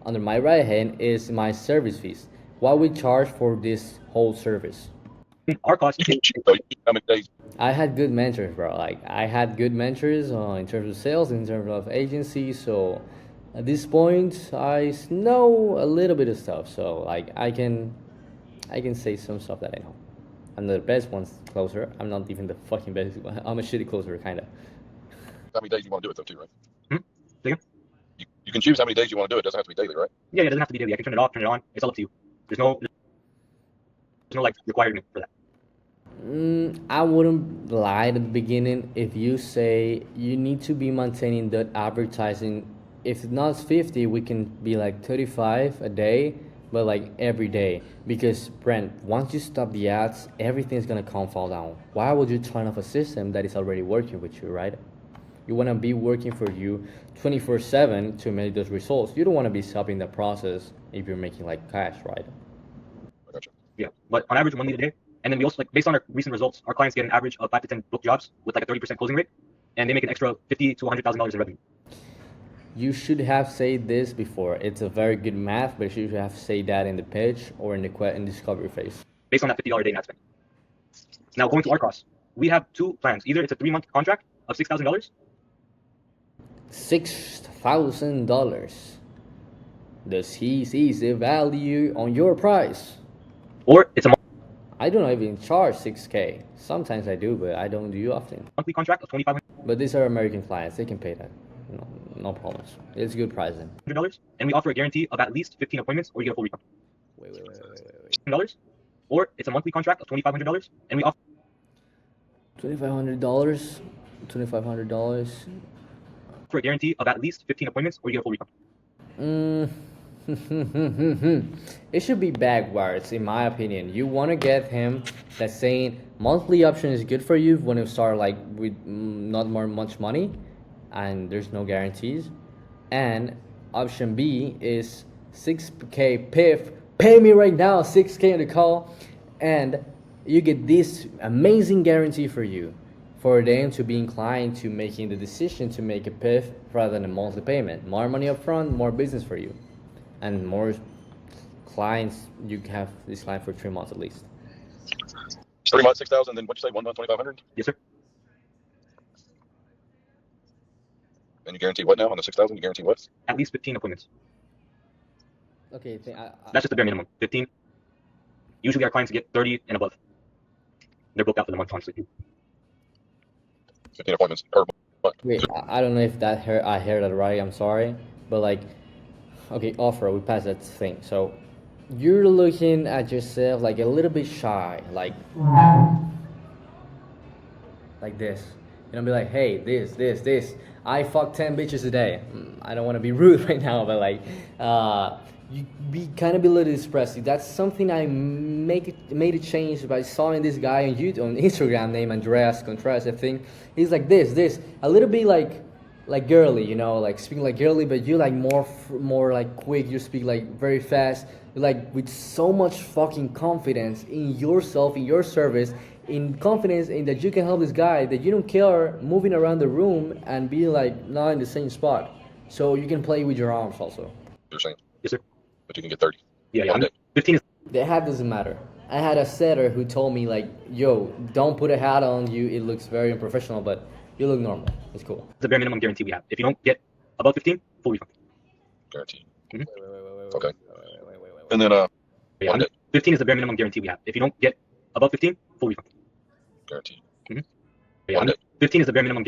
Under my right hand is my service fees. What we charge for this whole service. our cost You can cheat though. You can how many days? I had good mentors, bro. Like I had good mentors in terms of sales, in terms of agency. So at this point, I know a little bit of stuff. So like I can say some stuff that I know. I'm the best one closer. I'm not even the fucking best one. I'm a shitty closer, kind of. How many days you want to do it though too, right? Say again? You can choose how many days you want to do it. It doesn't have to be daily, right? Yeah, it doesn't have to be daily. I can turn it off, turn it on. It's all up to you. There's no like requirement for that. I wouldn't lie at the beginning if you say you need to be maintaining that advertising. If it's not 50, we can be like 35 a day, but like every day. Because Brent, once you stop the ads, everything's gonna come fall down. Why would you turn off a system that is already working with you, right? You wanna be working for you 24/7 to make those results. You don't wanna be stopping the process if you're making like cash, right? I gotcha. Yeah, but on average, 1 lead a day. And then we also, like, based on our recent results, our clients get an average of 5 to 10 book jobs with like a 30% closing rate, and they make an extra $50,000 to $100,000 in revenue. You should have said this before. It's a very good math, but you should have said that in the pitch or in the discovery phase. Based on that $50 a day ad spend. Now going to our costs, we have 2 plans. Either it's a 3-month contract of $6,000, $6,000. Does he see the value on your price? or it's a I don't even charge 6K. Sometimes I do, but I don't do often. monthly contract of $2,500, But these are American clients. They can pay that. No problems. It's good pricing. and we offer a guarantee of at least 15 appointments, or you get a full refund. Wait. $10, or it's a monthly contract of $2,500, and we offer $2,500. $2,500. a guarantee of at least 15 appointments, or you get a full refund. It should be backwards, in my opinion. You want to get him that's saying monthly option is good for you when you start like with not more much money, and there's no guarantees. And option B is 6K PIF. Pay me right now, 6K in the call. and you get this amazing guarantee for you, for them to be inclined to making the decision to make a PIF rather than a monthly payment. More money up front, more business for you, and more clients. You have this client for 3 months at least. 3 months, 6,000. Then what'd you say? 1 month, 2,500. Yes, sir. And you guarantee what now on the 6,000? You guarantee what? At least 15 appointments. Okay, That's just the bare minimum. 15. Usually our clients get 30 and above. They're booked out for the month, honestly. 15 appointments per month. wait, I don't know if I heard that right. I'm sorry, but like, okay, offer. We passed that thing. So you're looking at yourself like a little bit shy, like this. You know, be like, hey, this. I fuck 10 bitches a day. I don't want to be rude right now, but like, you be kind of be a little expressive. That's something I made a change by seeing this guy on YouTube, on Instagram named Andreas Contreras. I think he's like this, a little bit like girly, you know, like speaking like girly, but you like more like quick. You speak like very fast, like with so much fucking confidence in yourself, in your service, in confidence in that you can help this guy, that you don't care moving around the room and being like not in the same spot. So you can play with your arms also. You're saying? Yes, sir. But you can get 30. Yeah. One day. 15 is The hat doesn't matter. I had a setter who told me like, yo, don't put a hat on you. It looks very unprofessional, but you look normal. It's cool. the bare minimum guarantee we have. If you don't get above 15, full refund. Guaranteed. Wait. Okay. And then Yeah, one day. 15 is the bare minimum guarantee we have. If you don't get above 15, full refund. Guaranteed. Yeah, One day. 15 is the bare minimum.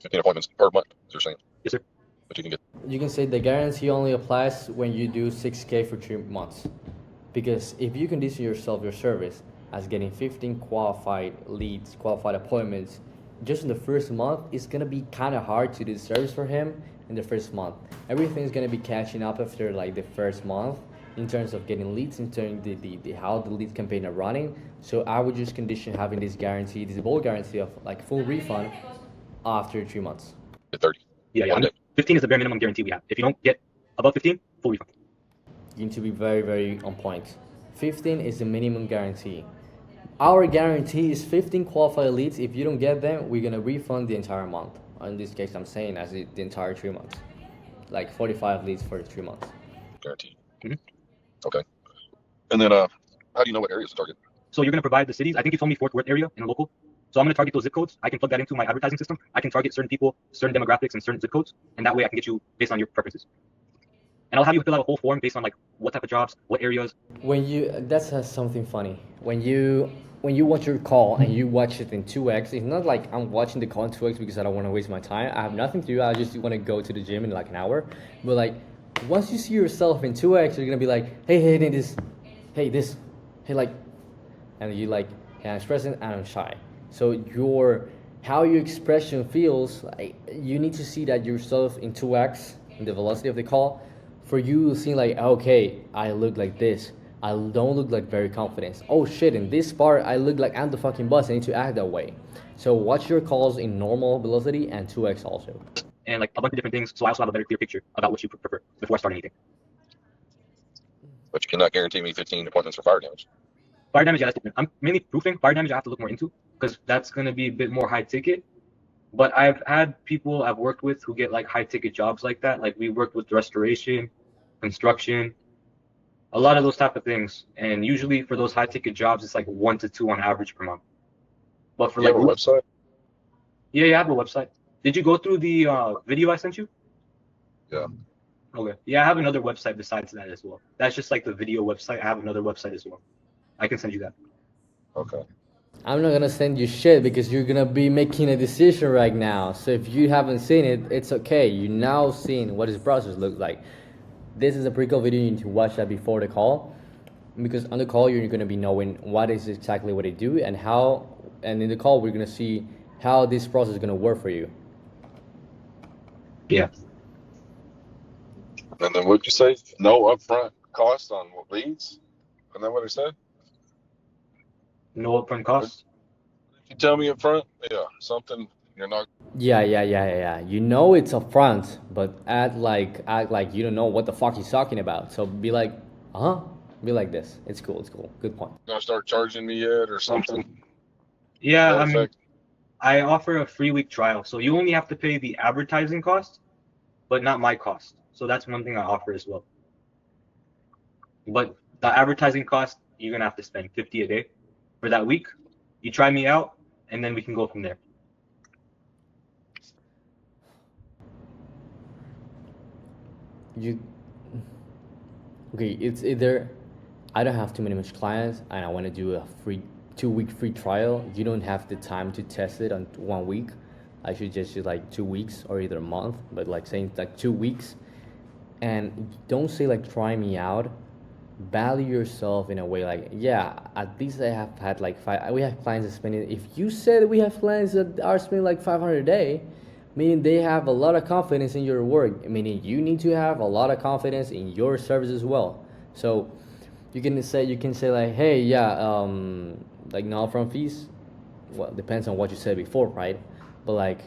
15 appointments per month. You're saying? Yes, sir. But you can get. You can say the guarantee only applies when you do 6K for 3 months. Because if you condition yourself, your service, as getting 15 qualified leads, qualified appointments, just in the first month, it's gonna be kind of hard to do the service for him in the first month. Everything's gonna be catching up after like the first month in terms of getting leads, in terms of the how the lead campaign are running. So I would just condition having this guarantee, this bold guarantee of like full refund after 3 months. Get 30. Yeah, One day. 15 is the bare minimum guarantee we have. If you don't get above 15, full refund. You need to be very, very on point. 15 is the minimum guarantee. Our guarantee is 15 qualified leads. If you don't get them, we're gonna refund the entire month. In this case, I'm saying as the entire 3 months, like 45 leads for 3 months. Guaranteed. Mhm. Okay. And then how do you know what areas to target? So you're going to provide the cities. I think you told me Fort Worth area in a local. So I'm going to target those zip codes. I can plug that into my advertising system. I can target certain people, certain demographics, and certain zip codes. And that way I can get you based on your preferences. And I'll have you fill out a whole form based on like what type of jobs, what areas. That's something funny. When you watch your call and you watch it in 2x, it's not like I'm watching the call in 2x because I don't want to waste my time. I have nothing to do. I just want to go to the gym in like an hour. But like once you see yourself in 2x, you're gonna be like, hey, this, hey, like, and you like, hey, I'm expressing and I'm shy. So how your expression feels, like, you need to see that yourself in 2x in the velocity of the call. For you to see like, okay, I look like this. I don't look like very confident. Oh shit, in this part I look like I'm the fucking boss. I need to act that way. So watch your calls in normal velocity and 2x also. And like a bunch of different things. So I also have a better clear picture about what you prefer before I start anything. But you cannot guarantee me 15 appointments for fire damage. Fire damage, yeah, that's different. I'm mainly proofing. Fire damage I have to look more into because that's going to be a bit more high ticket. But I've had people I've worked with who get like high ticket jobs like that. Like we worked with restoration, construction, a lot of those type of things. And usually for those high ticket jobs, it's like 1 to 2 on average per month. But for You like have a website? Yeah, I have a website. Did you go through the video I sent you? Yeah. Okay. Yeah, I have another website besides that as well. That's just like the video website. I have another website as well. I can send you that. Okay. I'm not gonna send you shit because you're gonna be making a decision right now. So if you haven't seen it, it's okay. You now seen what his process looks like. This is a pre-call video. You need to watch that before the call, because on the call you're gonna be knowing what is exactly what they do and how. And in the call we're gonna see how this process is gonna work for you. Yeah. And then what'd you say? No upfront cost on leads? Isn't that what it said? No upfront costs. If you tell me up front, yeah, something you're not. Yeah. You know it's upfront, but act like you don't know what the fuck he's talking about. So be like, Be like this. It's cool. It's cool. Good point. Gonna start charging me yet or something to Yeah, that I mean, effect? I offer a free week trial, so you only have to pay the advertising cost, but not my cost. So that's one thing I offer as well. But the advertising cost, you're gonna have to spend 50 a day for that week. You try me out, and then we can go from there. You okay? It's either I don't have too many much clients and I want to do a free 2 week free trial. You don't have the time to test it on 1 week. I should just do like 2 weeks or either a month, but like saying like 2 weeks. And don't say like try me out. Value yourself in a way like yeah. At least I have had like five. We have clients that spending. If you said we have clients that are spending like 500 a day, meaning they have a lot of confidence in your work. Meaning you need to have a lot of confidence in your service as well. So you can say like hey yeah like no upfront fees. Well, depends on what you said before, right? But like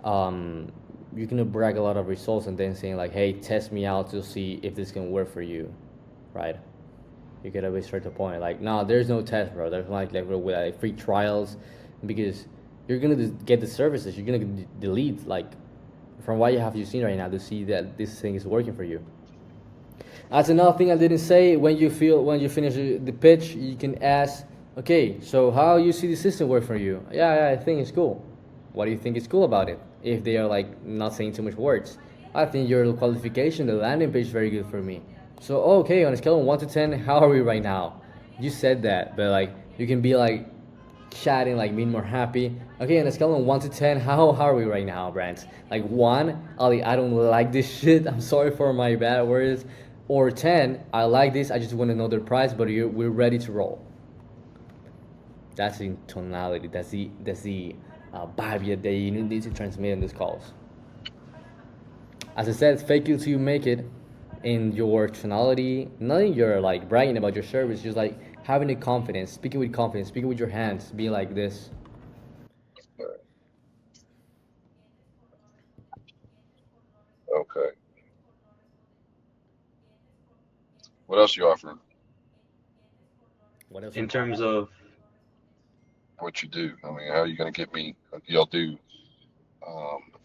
um you can brag a lot of results and then saying like hey test me out to see if this can work for you, right? You could always start to point like no there's no test, bro. There's like free trials because you're gonna get the services. You're gonna delete like from what you seen right now to see that this thing is working for you. That's another thing I didn't say. When you finish the pitch, you can ask, okay, so how you see the system work for you? Yeah, I think it's cool. What do you think is cool about it? If they are like not saying too much words, I think your qualification, the landing page, is very good for me. So okay, on a scale of 1 to 10, how are we right now? You said that, but like you can be like chatting like being more happy. Okay, on a scale of 1 to 10, how are we right now, Brent? Like 1, Ali, I don't like this shit. I'm sorry for my bad words. Or 10, I like this. I just want to know the price, but we're ready to roll. That's the tonality. That's the vibe that you need to transmit in these calls. As I said, fake it till you make it in your tonality, not in your like bragging about your service, just like having the confidence, speaking with your hands, being like this. Okay. What else you offering? What else? In terms of What you do? I mean, how are you gonna get me? Y'all do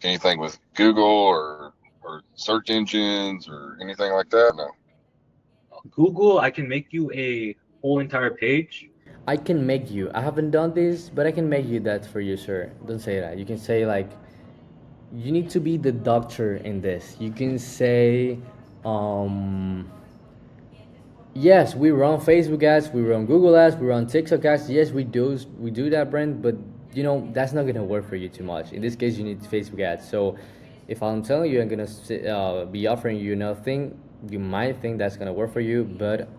anything with Google or search engines or anything like that? No. Google, I can make you a whole entire page. I can make you. I haven't done this, but I can make you that for you, sir. Don't say that. You can say like you need to be the doctor in this. You can say um yes, we run Facebook ads, we run Google ads, we run TikTok ads. Yes, we do that, Brent. But that's not gonna work for you too much. In this case, you need Facebook ads. So, if I'm telling you, I'm gonna be offering you nothing, you might think that's gonna work for you. But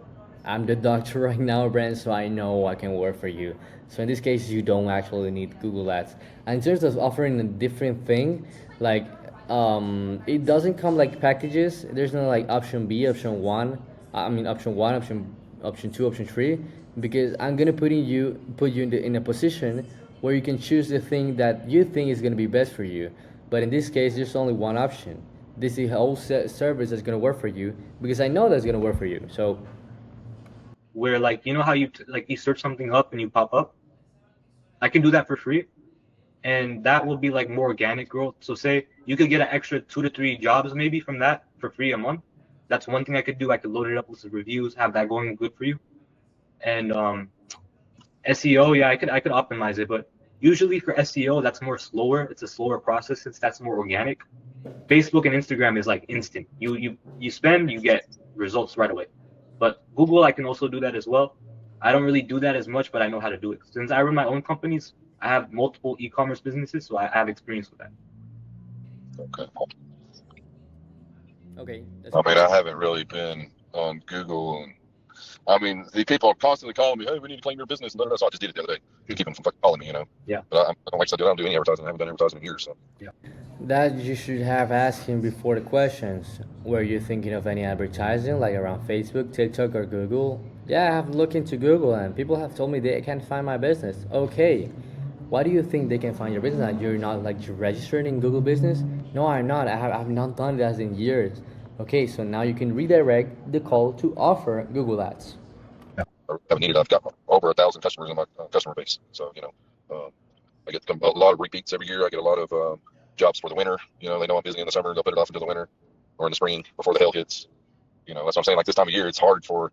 I'm the doctor right now, Brent, so I know what can work for you. So in this case, you don't actually need Google Ads. And in terms of offering a different thing, like it doesn't come like packages. There's no like option B, option one. I mean option one, option two, option three, because I'm gonna put you in a position where you can choose the thing that you think is gonna be best for you. But in this case, there's only one option. This is the whole service that's gonna work for you because I know that's gonna work for you. So Where like how like you search something up and you pop up. I can do that for free, and that will be like more organic growth. So say you could get an extra 2 to 3 jobs maybe from that for free a month. That's one thing I could do. I could load it up with some reviews, have that going good for you. And SEO, yeah, I could optimize it, but usually for SEO that's more slower. It's a slower process since that's more organic. Facebook and Instagram is like instant. You spend, you get results right away. But Google, I can also do that as well. I don't really do that as much, but I know how to do it. Since I run my own companies, I have multiple e-commerce businesses, so I have experience with that. Okay. okay, that's I mean, I haven't really been on Google, and I mean, the people are constantly calling me, "Hey, we need to claim your business," and blah, blah, blah. So I just did it the other day to keep them from fucking calling me. Yeah. But I don't like I do. I don't do any advertising. I haven't done advertising in years. So Yeah. that you should have asked him before the questions. Were you thinking of any advertising like around Facebook, TikTok, or Google? Yeah, I have looked into Google and people have told me they can't find my business. Okay, why do you think they can find your business? And you're not like registered in Google Business? No, I'm not. I've not done that in years. Okay, so now you can redirect the call to offer Google Ads. haven't needed. I've got over 1,000 customers in my customer base. So I get a lot of repeats every year. I get a lot of jobs for the winter. They know I'm busy in the summer. They'll put it off until the winter or in the spring before the hail hits. That's what I'm saying. Like this time of year, it's hard to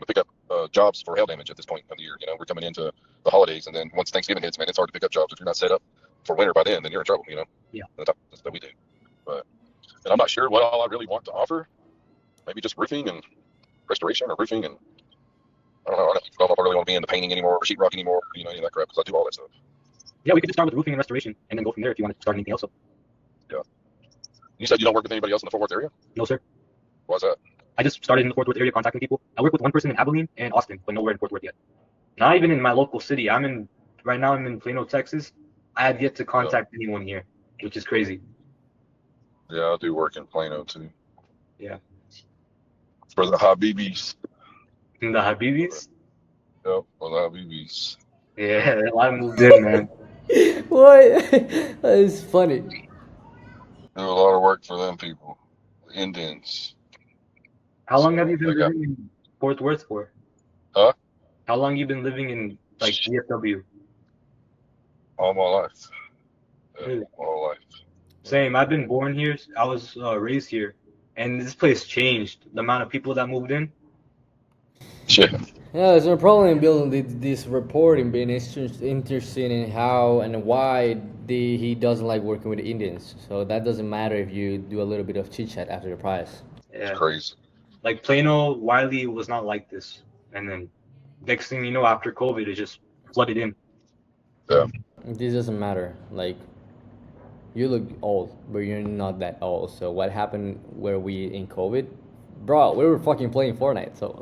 pick up jobs for hail damage at this point of the year. We're coming into the holidays, and then once Thanksgiving hits, man, it's hard to pick up jobs if you're not set up for winter by then. Then you're in trouble. Yeah. The type of stuff we do. And I'm not sure what all I really want to offer. Maybe just roofing and restoration or roofing, and I don't know. I don't know if I really want to be in the painting anymore or sheetrock anymore. Any of that crap, because I do all that stuff. Yeah, we could just start with roofing and restoration, and then go from there if you want to start anything else. Yeah. You said you don't work with anybody else in the Fort Worth area? No, sir. Why's that? I just started in the Fort Worth area contacting people. I work with one person in Abilene and Austin, but nowhere in Fort Worth yet. Not even in my local city. Right now I'm in Plano, Texas. I have yet to contact anyone here, which is crazy. Yeah, I do work in Plano too. Yeah. For the Habibis. The Habibis? Yep, for the Habibis. Yeah, a lot of moved in, man. What? That is funny. Do a lot of work for them people. The Indians. How long have you been I got- living in Fort Worth for? Huh? How long you been living in like DFW? All my life. Yeah, Really? all life. Same. I've been born here. I was raised here, and this place changed. The amount of people that moved in. Yeah. Yeah, there's no problem in building this report and being interested in how and why he doesn't like working with the Indians. So that doesn't matter if you do a little bit of chit chat after the price. Yeah. It's crazy. Like Plano, Wiley was not like this, and then next thing you know, after COVID, it just flooded in. Yeah. This doesn't matter. Like, you look old, but you're not that old. So what happened where we in COVID? Bro, we were fucking playing Fortnite. So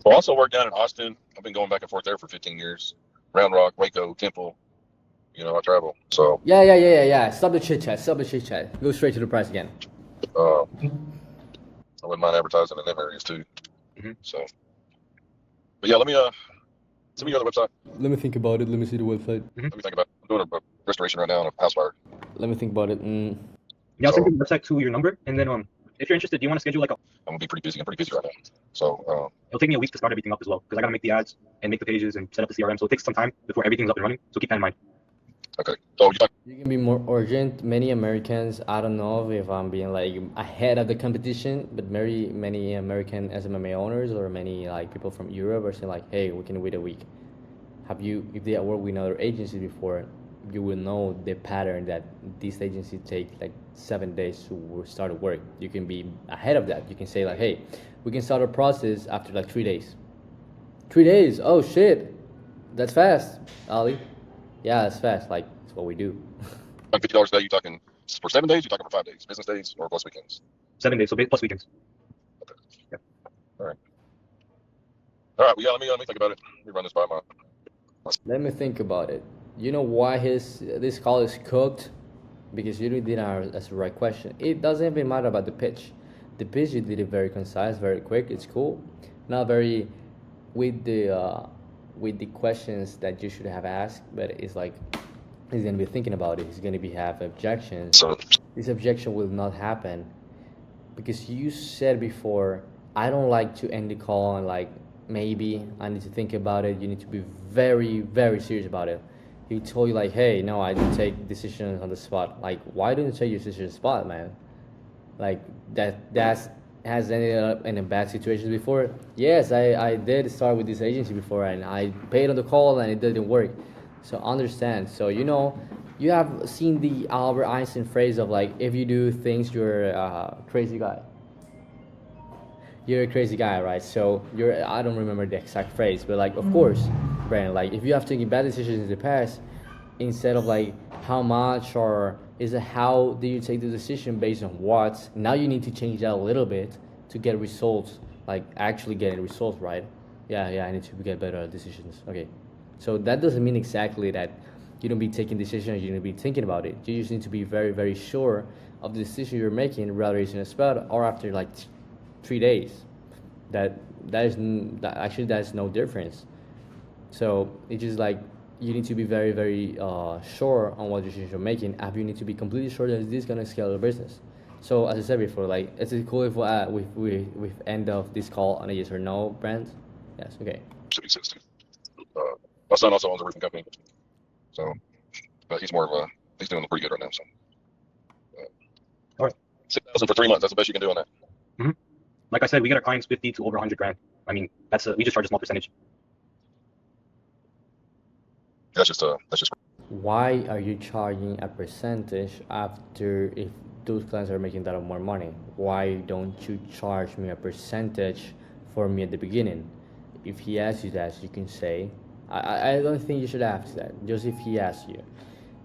Well, I also work down in Austin. I've been going back and forth there for 15 years. Round Rock, Waco, Temple. I travel. So yeah. Stop the chit chat. Stop the chit chat. Go straight to the price again. I wouldn't mind advertising in them areas too. Mhm. So, but yeah, let me send me your other website. Let me think about it. Let me see the website. Let me think about it. I'm doing a restoration right now on a house fire. Let me think about it. Yeah, I'll send you the website to your number, and then if you're interested, do you want to schedule like I'm gonna be pretty busy. I'm pretty busy right now. So it'll take me a week to start everything up as well, because I gotta make the ads and make the pages and set up the CRM, so it takes some time before everything's up and running. So keep that in mind. okay. So You can be more urgent. Many Americans, I don't know if I'm being like ahead of the competition, but many American SMMA owners or many like people from Europe are saying like, hey, we can wait a week. If they have worked with another agency before, you will know the pattern that these agencies take like 7 days to start work. You can be ahead of that. You can say like, hey, we can start a process after like 3 days. 3 days? Oh shit, that's fast, Ali. Yeah, that's fast. Like, it's what we do. $50 a day. You talking for 7 days? You talking for 5 days? Business days or plus weekends? 7 days, so plus weekends. All right. Well, yeah. Let me think about it. Let me run this by my. Let me think about it. You know why this call is cooked? Because you didn't ask the right question. It doesn't even matter about the pitch. The pitch you did it very concise, very quick. It's cool. Not very with the questions that you should have asked, but it's like he's gonna be thinking about it. He's gonna have objections. So This objection will not happen because you said before, I don't like to end the call and like maybe I need to think about it. You need to be very, very serious about it. He told you like, hey, no, I didn't take decisions on the spot. Like, why didn't you take your decision on the spot, man? Like that's has ended up in a bad situation before. Yes, I did start with this agency before and I paid on the call and it didn't work. So understand. So you have seen the Albert Einstein phrase of like, if you do things, you're a crazy guy. You're a crazy guy, right? So I don't remember the exact phrase, but like, of course, Brandon, like if you have taken bad decisions in the past, instead of like how much or is it how do you take the decision based on what, now you need to change that a little bit to get results, like actually getting results, right? Yeah, I need to get better decisions. Okay. So that doesn't mean exactly that you don't be taking decisions, you don't be thinking about it. You just need to be very, very sure of the decision you're making, whether it's in a spot or after like 3 days. That's no difference. So it's just like you need to be very, very sure on what decision you're making. And you need to be completely sure that this is gonna scale your business. So as I said before, like, is it cool if we end of this call on a yes or no, Brent? Yes. Okay. Should be 60. My son also owns a roofing company, so but he's more of a he's doing pretty good right now. So All right. 6,000 for 3 months. That's the best you can do on that. Like I said, we get our clients 50 to over 100 grand. I mean, we just charge a small percentage. That's just Why are you charging a percentage after if those clients are making that more money? Why don't you charge me a percentage for me at the beginning? If he asks you that, you can say, I don't think you should ask that. Just if he asks you,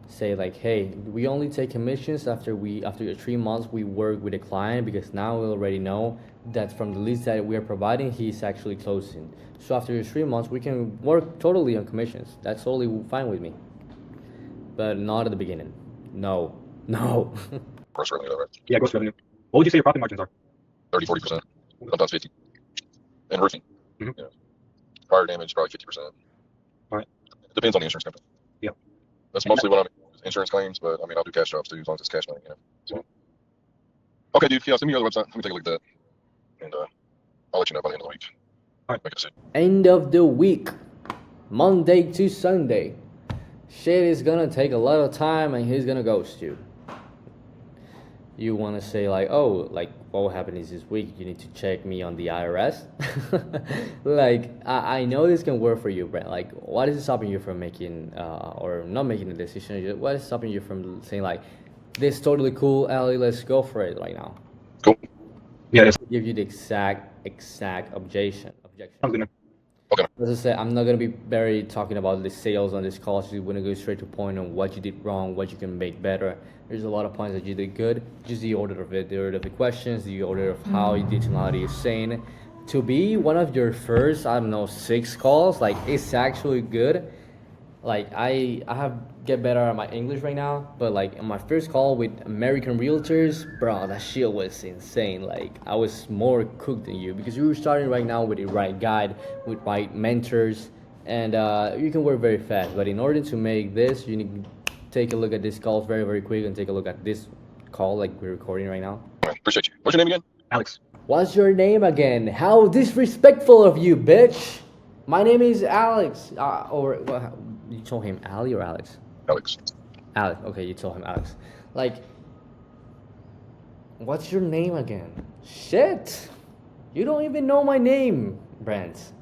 say like, hey, we only take commissions after 3 months we work with a client, because now we already know that from the leads that we are providing, he's actually closing. So after 3 months, we can work totally on commissions. That's totally fine with me. But not at the beginning. No. gross revenue, though, right? Yeah, gross revenue. What would you say your profit margins are? 30, 40%, sometimes 50. And roofing, Mhm. you know, fire damage probably 50%. All right. It depends on the insurance company. Yeah. That's mostly what I'm insurance claims, but I mean I'll do cash jobs too as long as it's cash money, you know. So okay, dude. Yeah, send me your other website. Let me take a look at that, and I'll let you know by the end of the week. All right. Make a decision. End of the week, Monday to Sunday. Shit is gonna take a lot of time and he's gonna ghost you. You wanna say like, oh, like what will happen is this week you need to check me on the IRS. Like I know this can work for you, Brent. Like what is stopping you from making or not making a decision? What is stopping you from saying like, this is totally cool, Ali, let's go for it right now? Cool. Yeah, that's Give you the exact objection. sounds good, man. As I said, I'm not gonna be very talking about the sales on this call. So we're gonna go straight to point on what you did wrong, what you can make better. There's a lot of points that you did good. Just the order of it, the order of the questions, the order of how the tonality is saying. To be one of your first, I don't know, 6 calls, like it's actually good. Like I have get better at my English right now, but like in my first call with American Realtors, bro, that shit was insane. Like I was more cooked than you because you were starting right now with the right guide, with right mentors, and you can work very fast. But in order to make this, you need to take a look at this call very, very quick and take a look at this call like we're recording right now. All right, appreciate you. What's your name again? Alex. What's your name again? How disrespectful of you, bitch! My name is Alex. Or well, you told him Ali or Alex? Alex. Alex. Okay, you told him Alex. Like, what's your name again? Shit! You don't even know my name, Brent.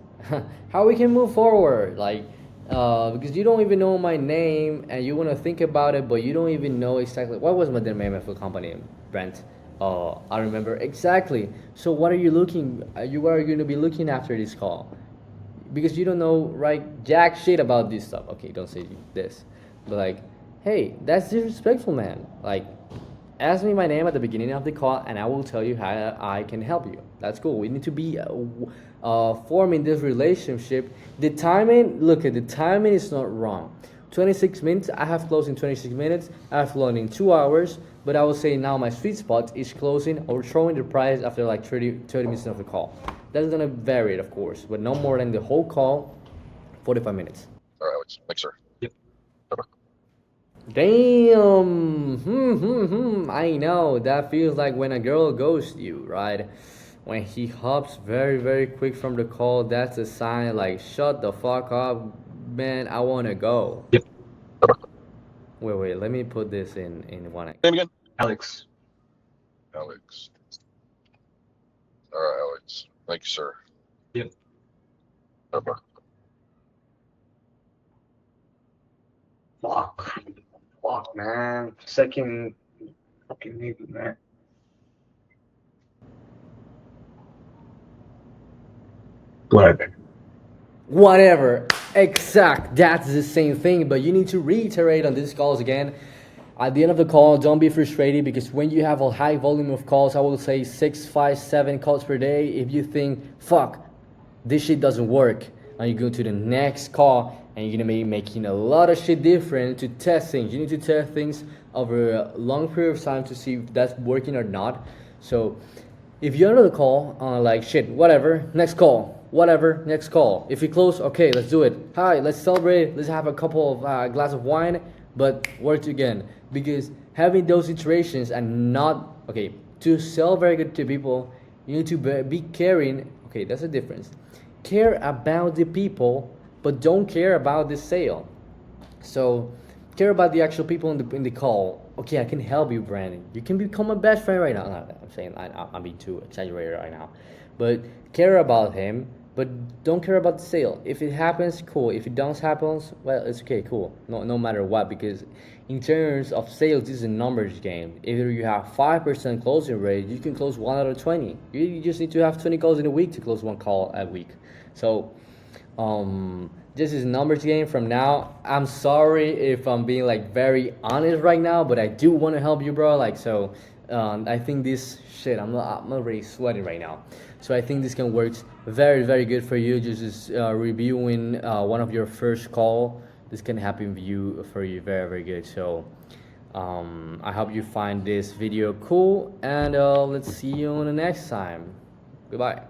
How we can move forward? Like, because you don't even know my name and you want to think about it, but you don't even know exactly what was my name of the company, Brent. I remember exactly. So what are you looking? You are going to be looking after this call, because you don't know right jack shit about this stuff. Okay, don't say this, but like, hey, that's disrespectful, man. Like, ask me my name at the beginning of the call, and I will tell you how I can help you. That's cool. We need to be forming this relationship. The timing, look at the timing is not wrong. 26 minutes, I have closed in 26 minutes. I have flown in 2 hours, but I will say now my sweet spot is closing or throwing the price after like 30 minutes of the call. That's gonna vary, of course, but no more than the whole call, 45 minutes. All right, Alex. Make sure. Yep. Bye-bye. Damn. I know that feels like when a girl ghosts you, right? When he hops very, very quick from the call, that's a sign like, shut the fuck up, man, I wanna go. Yep. Wait, let me put this in one. Name again? Alex. Alex. All right, Alex. Thank you, sir. Yep. Bye-bye. Fuck, man. Second fucking maybe, man. Whatever. Exact. That's the same thing, but you need to reiterate on these calls again. At the end of the call, don't be frustrated, because when you have a high volume of calls, I will say 6, 5, 7 calls per day. If you think, fuck, this shit doesn't work, and you go to the next call and you're gonna be making a lot of shit different to test things. You need to test things over a long period of time to see if that's working or not. So if you're on the call, like shit, whatever, next call. Whatever, next call. If you close, okay, let's do it. Hi, let's celebrate. Let's have a couple of glass of wine, but work again. Because having those iterations and not, okay, to sell very good to people, you need to be caring. Okay, that's a difference. care about the people, but don't care about the sale. So care about the actual people in the call. Okay, I can help you, Brandon. You can become my best friend right now. No, I'm saying I'm being too exaggerated right now, but care about him, but don't care about the sale. If it happens, cool. If it don't happen, well, it's okay, cool. No matter what, because in terms of sales, this is a numbers game. If you have 5% closing rate, you can close 1 out of 20. You just need to have 20 calls in a week to close one call a week. So this is a numbers game from now. I'm sorry if I'm being like very honest right now, but I do want to help you, bro. Like, so I think this shit, I'm already sweating right now. So I think this can work very, very good for you. Just reviewing one of your first call, this can happen for you very, very good. So I hope you find this video cool, and let's see you on the next time. Goodbye.